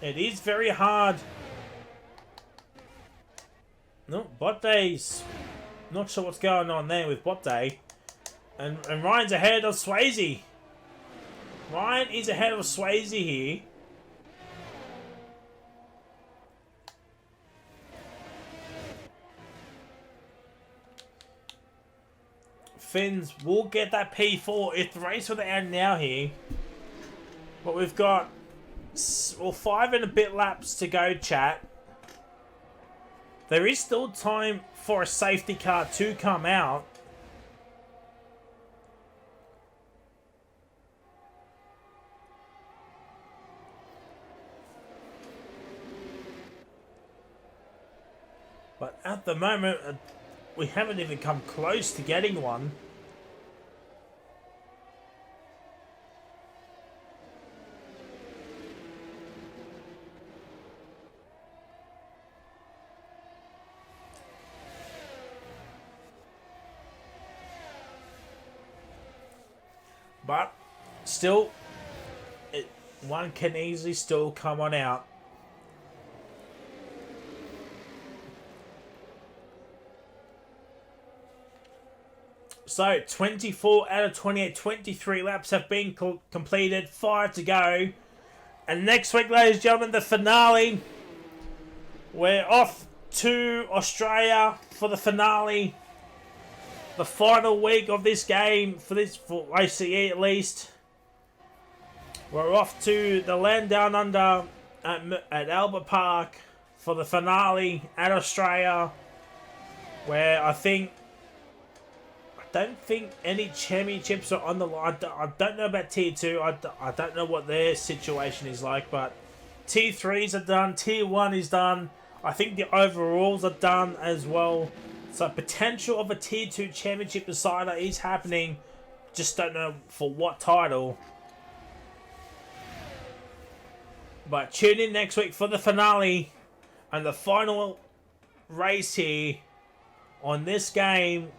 It is very hard. No, Botte's not sure what's going on there with Botte. And Ryan's ahead of Swayze. Ryan is ahead of Swayze here. Finns will get that P4 if the race were to end now here. But we've got 5 and a bit laps to go, chat. There is still time for a safety car to come out. But at the moment, we haven't even come close to getting one. But still, one can easily still come on out. So 24 out of 28, 23 laps have been completed, 5 to go. And next week, ladies and gentlemen, the finale. We're off to Australia for the finale. The final week of this game, for OCE at least. We're off to the land down under at Albert Park for the finale at Australia. Where I don't think any championships are on the line. I don't know about Tier 2. I don't know what their situation is like. But Tier 3s are done. Tier 1 is done. I think the overalls are done as well. So potential of a Tier 2 championship decider is happening. Just don't know for what title. But tune in next week for the finale. And the final race here on this game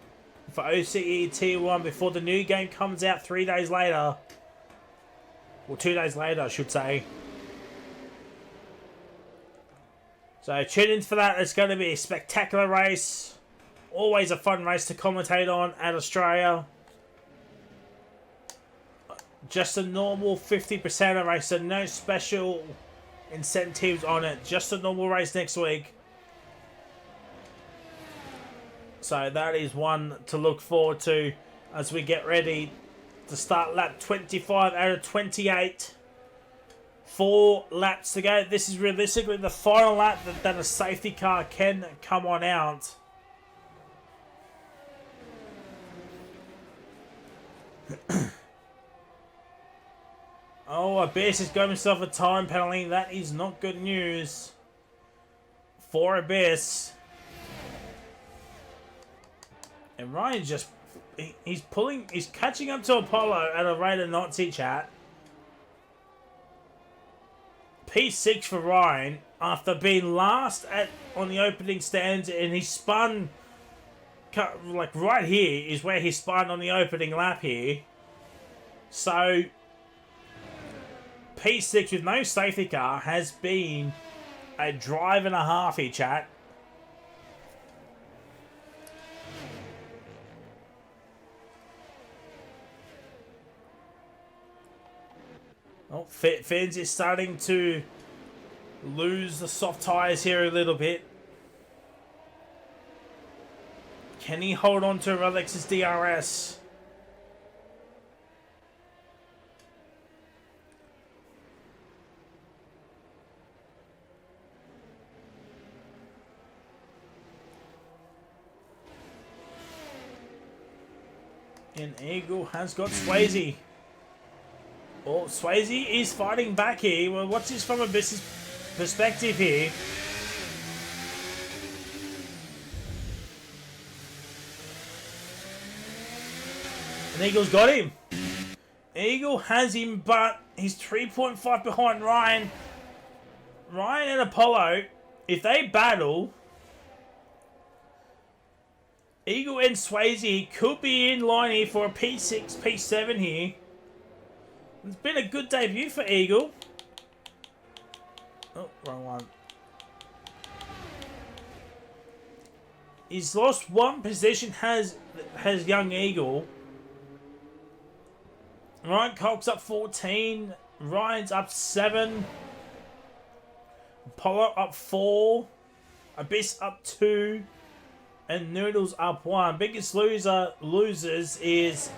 for OCE Tier 1 before the new game comes out 3 days later. Well, 2 days later, I should say. So tune in for that. It's going to be a spectacular race. Always a fun race to commentate on at Australia. Just a normal 50% race, so no special incentives on it. Just a normal race next week. So that is one to look forward to as we get ready to start lap 25 out of 28. 4 laps to go. This is realistically the final lap that a safety car can come on out. Oh, Abyss has got himself a time penalty. That is not good news for Abyss. And Ryan just... He's catching up to Apollo at a rate of Nazi chat. P6 for Ryan after being last on the opening stands, and he spun... Like right here is where he spun on the opening lap here. So... P6 with no safety car has been a drive and a half here, chat. Oh, Fins is starting to lose the soft tyres here a little bit. Can he hold on to Alex's DRS? And Eagle has got Swayze. Oh, Swayze is fighting back here. Well, what's this from a business perspective here? And Eagle's got him. Eagle has him, but he's 3.5 behind Ryan. Ryan and Apollo, if they battle... Eagle and Swayze could be in line here for a P6, P7 here. It's been a good debut for Eagle. Oh, wrong one. He's lost one position, has young Eagle. Ryan Cox up 14. Ryan's up 7. Apollo up 4. Abyss up 2. And Noodles up 1. Biggest losers is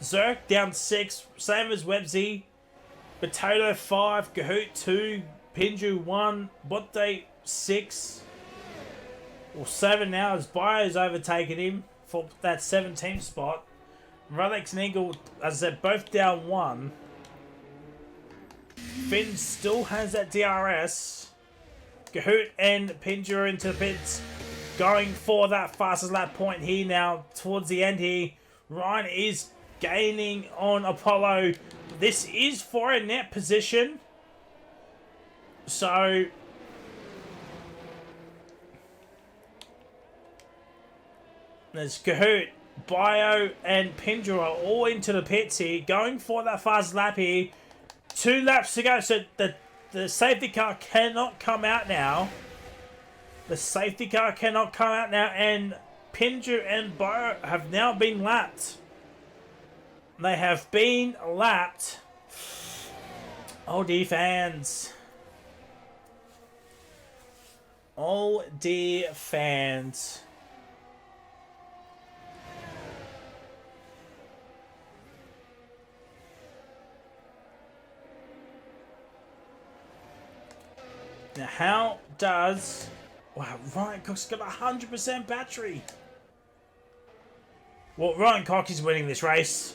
Zerk down 6. Same as Websy. Potato 5. Kahoot 2. Pinju 1. Botte 6. Or 7 now as Bio's overtaken him for that 17th spot. Rolex and Eagle, as I said, both down 1. Finn still has that DRS. Kahoot and Pinju are into the pits. Going for that fastest lap point here now towards the end here. Ryan is gaining on Apollo. This is for a net position. So... there's Kahoot, Bio, and Pindra are all into the pits here. Going for that fast lap here. 2 laps to go. So the safety car cannot come out now. The safety car cannot come out now, and Pinju and Bo have now been lapped. They have been lapped. Oh dear fans. Oh dear fans. Now how does... Wow, Ryan Cox got 100% battery. Well, Ryan Cox is winning this race.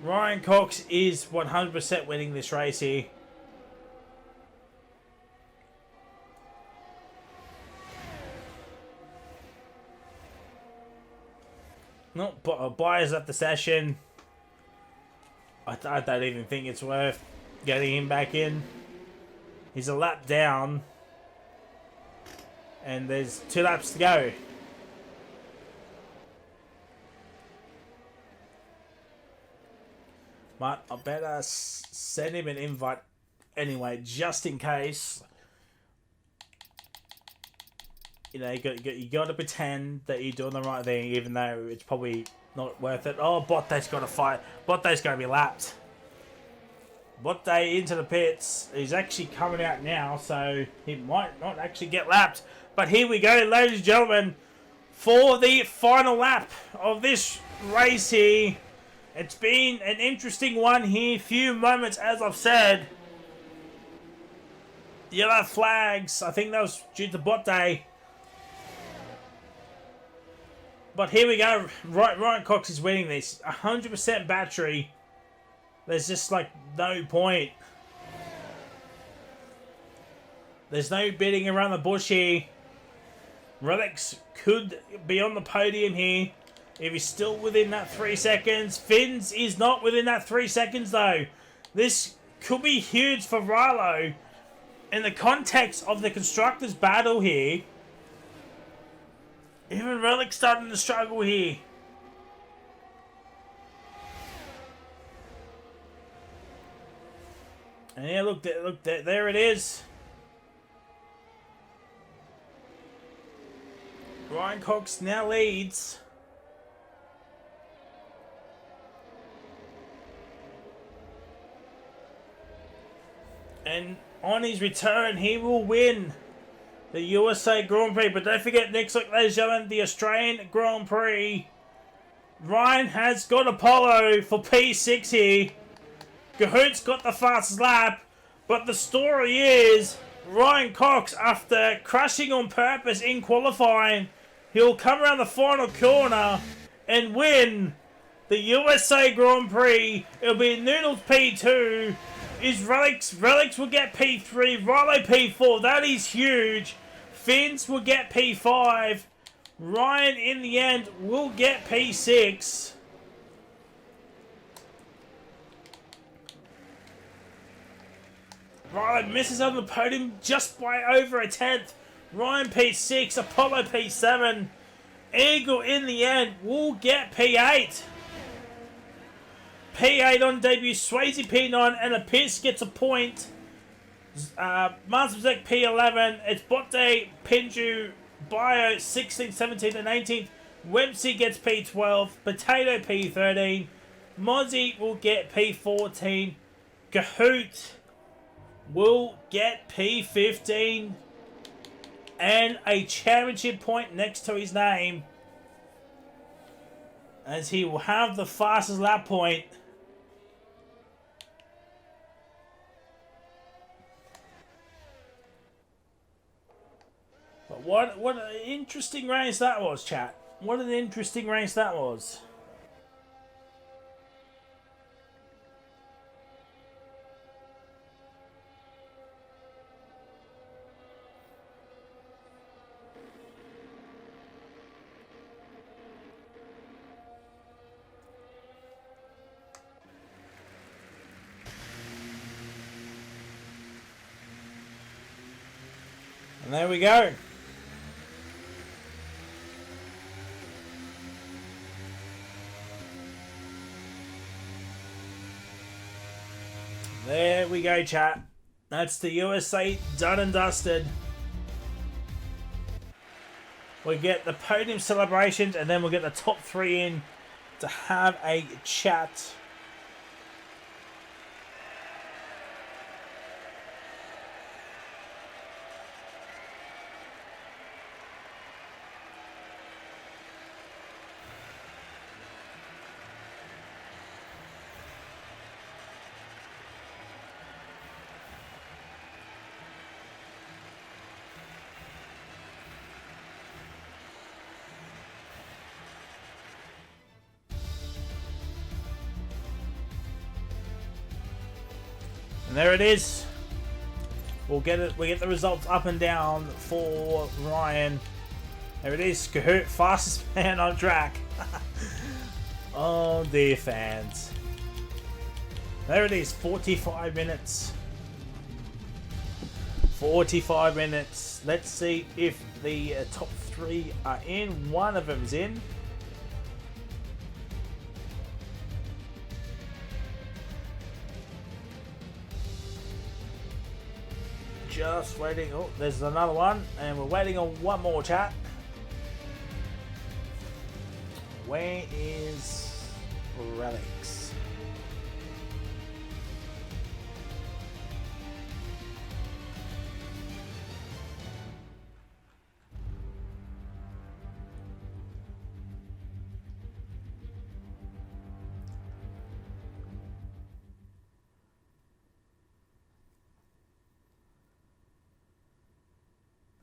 Ryan Cox is 100% winning this race here. Not buyers at the session. I don't even think it's worth getting him back in. He's a lap down. And there's 2 laps to go. But I better send him an invite anyway, just in case. You know, you got to pretend that you're doing the right thing, even though it's probably not worth it. Oh, Botte's got to fight. Botte's going to be lapped. Botte into the pits. He's actually coming out now, so he might not actually get lapped. But here we go, ladies and gentlemen, for the final lap of this race here. It's been an interesting one here. Few moments, as I've said. Yellow flags. I think that was due to Botte. But here we go. Ryan Cox is winning this. 100% battery. There's just like no point. There's no beating around the bush here. Relics could be on the podium here if he's still within that 3 seconds. Fins is not within that 3 seconds though. This could be huge for Rilo in the context of the constructors battle here. Even Relic's starting to struggle here. And yeah, look, there it is. Ryan Cox now leads. And on his return, he will win the USA Grand Prix. But don't forget, next week, ladies and gentlemen, the Australian Grand Prix. Ryan has got Apollo for P6 here. Cahoot's got the fastest lap. But the story is, Ryan Cox, after crashing on purpose in qualifying, he'll come around the final corner and win the USA Grand Prix. It'll be Noodles P2. Relics will get P3. Rilo P4. That is huge. Fins will get P5. Ryan, in the end, will get P6. Rilo misses on the podium just by over a tenth. Ryan P6, Apollo P7. Eagle, in the end, will get P8. P8 on debut, Swayze P9, and a Pierce gets a point. Marsbek P11, it's Botte, Pinju, Bio 16th, 17th, and 18th. Websy gets P12, Potato P13. Mozzie will get P14. Cahoot will get P15. And a championship point next to his name, as he will have the fastest lap point. But what an interesting race that was, chat. What an interesting race that was. And there we go. There we go, chat. That's the USA done and dusted. We get the podium celebrations, and then we'll get the top 3 in to have a chat. And there it is. We'll get it. We get the results up and down for Ryan. There it is. Kahoot, fastest man on track. Oh dear, fans. There it is. 45 minutes. 45 minutes. Let's see if the top 3 are in. One of them's in. Just waiting. Oh, there's another one, and we're waiting on one more, chat. Where is Relics?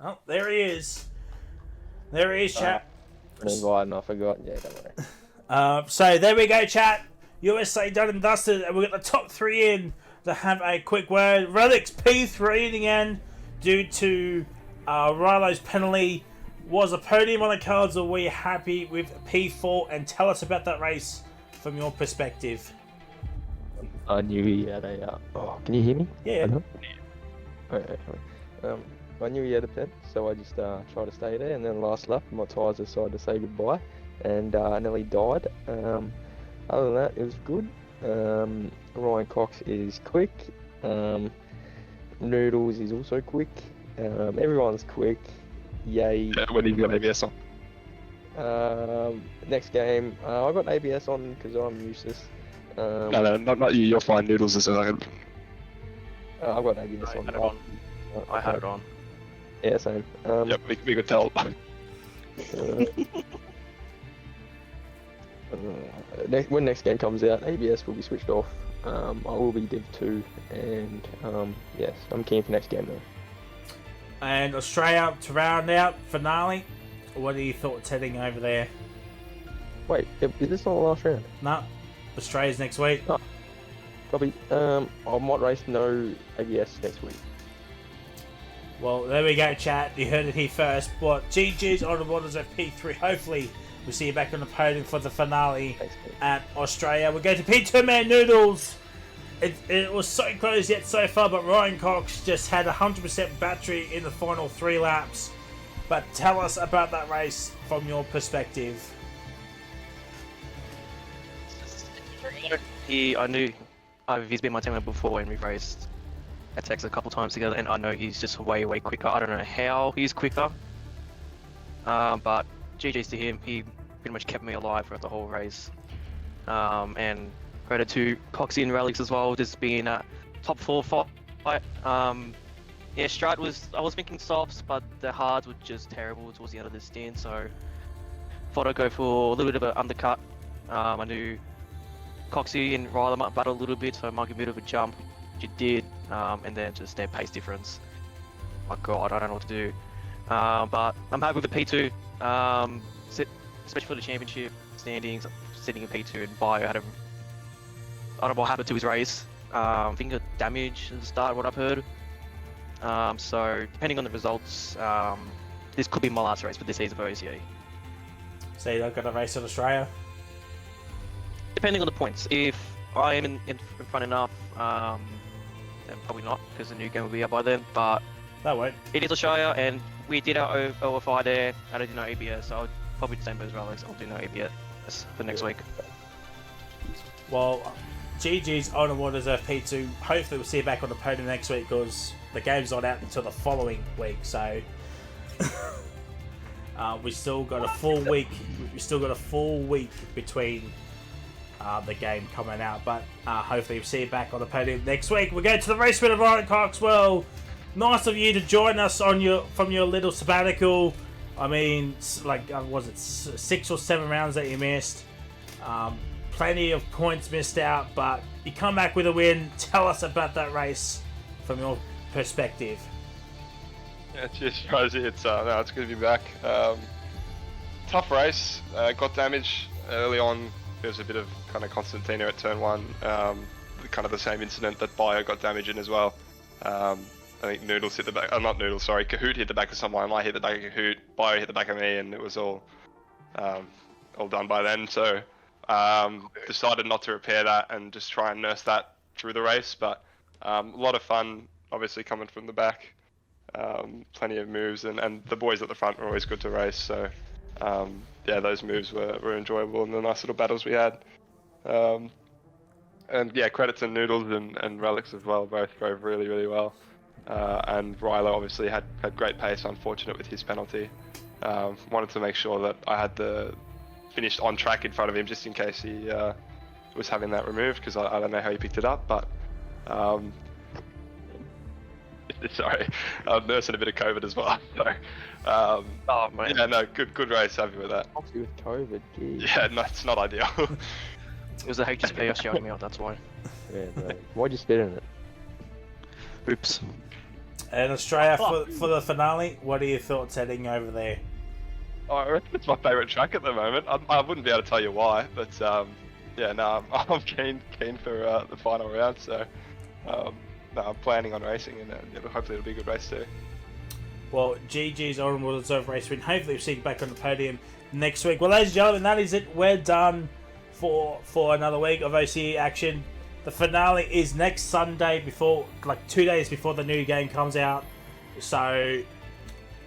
Oh, there he is. There he is, chat. Invited, I forgot. Yeah, don't worry. So there we go, chat. USA done and dusted, and we got the top 3 in to have a quick word. Relics P3 in the end, due to Rilo's penalty. Was a podium on the cards, or were you happy with P4? And tell us about that race from your perspective. I knew he had a. Oh, can you hear me? Yeah. Okay. I knew he had a pen, so I just tried to stay there. And then last lap, my tyres decided to say goodbye, and nearly died. Other than that, it was good. Ryan Cox is quick. Noodles is also quick. Everyone's quick. Yay. When have you got ABS on? Next game, I got ABS on because I'm useless. No, not you. You're fine. Noodles is like. I've got ABS I on. had it on. I had it on. Yeah, same. Yep, we could tell. When next game comes out, ABS will be switched off. I will be Div 2, and yes, I'm keen for next game though. And Australia to round out finale. What are your thoughts heading over there? Wait, is this not the last round? No, Australia's next week. Oh, copy. I might race no ABS next week. Well, there we go, chat. You heard it here first. But GG's on the waters of P3. Hopefully, we'll see you back on the podium for the finale. Thanks, at Australia. We'll go to P2 Man Noodles. It was so close yet so far, but Ryan Cox just had 100% battery in the final 3 laps. But tell us about that race from your perspective. I knew he's been my teammate before, and we've raced attacks a couple times together, and I know he's just way quicker. I don't know how he's quicker, but GG's to him. He pretty much kept me alive throughout the whole race. And credit to Coxie and Relics as well, just being a top 4 fight. Yeah, Strat I was thinking softs, but the hards were just terrible towards the end of the stint, so thought I'd go for a little bit of an undercut. I knew Coxie and Ryler might battle a little bit, so it might give a bit of a jump, which it did, and then just their pace difference. My god, I don't know what to do. But I'm happy with the P2, especially for the championship standings, sitting in P2, and Bio had a, I don't know what happened to his race. I think a damage at the start, what I've heard. So depending on the results, this could be my last race for this season for OCE. So you're not going to race in Australia? Depending on the points. If I am in front enough, then probably not, because the new game will be out by then. But That won't. it is Australia, and we did our OFI there. I did no ABS, so I'll probably do the same as Relics. I'll do no ABS for next week. Well, GG's on the waters of P2. Hopefully we'll see you back on the podium next week, because the game's not out until the following week. So we still got a full week. We still got a full week between the game coming out. But hopefully we'll see you back on the podium next week. We'll go to the race with Ryan Cox. Well, nice of you to join us on from your little sabbatical. I mean, like, was it 6 or 7 rounds that you missed? Plenty of points missed out, but you come back with a win. Tell us about that race from your perspective. Yeah, cheers, Rosie. It's good to be back. Tough race. Got damage early on. There was a bit of kind of Constantina at turn 1. kind of the same incident that Bio got damage in as well. I think Noodles hit the back. Not Noodles, sorry. Kahoot hit the back of someone. I hit the back of Kahoot. Bio hit the back of me, and it was all done by then. So decided not to repair that and just try and nurse that through the race. But a lot of fun, obviously coming from the back. Plenty of moves, and the boys at the front were always good to race. So yeah, those moves were enjoyable, and the nice little battles we had. And yeah, credit to Noodles and Relics as well. Both drove really, really well. And Rylo obviously had great pace. Unfortunate with his penalty. Wanted to make sure that I had the finished on track in front of him, just in case he was having that removed, because I don't know how he picked it up. But sorry, I'm nursing a bit of COVID as well. So Oh man. yeah, no, good race. Happy with that. Obviously with COVID, geez. Yeah, no, it's not ideal. It was the HSPS shouting me out, that's why. Yeah, no. Why'd you spit in it? Oops. And Australia for the finale. What are your thoughts heading over there? I reckon it's my favourite track at the moment. I wouldn't be able to tell you why, but yeah, no, I'm keen for the final round. So no, I'm planning on racing, and hopefully it'll be a good race too. Well, GG's honourable deserved race win. Hopefully we'll see you back on the podium next week. Well, ladies and gentlemen, that is it. We're done for another week of OCE action. The finale is next Sunday, before, like 2 days before the new game comes out. So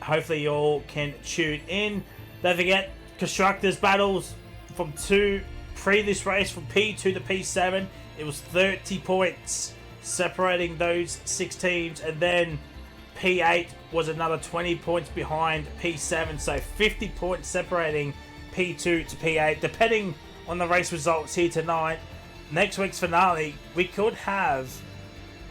hopefully you all can tune in. Don't forget, constructors battles from this race from P2 to P7. It was 30 points separating those 6 teams, and then P8 was another 20 points behind P7, so 50 points separating P2 to P8. Depending on the race results here tonight, next week's finale, we could have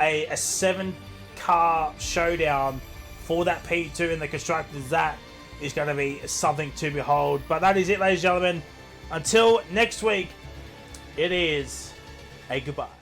a 7-car showdown for that P2 and the constructors. That is going to be something to behold. But that is it, ladies and gentlemen. Until next week, it is a goodbye.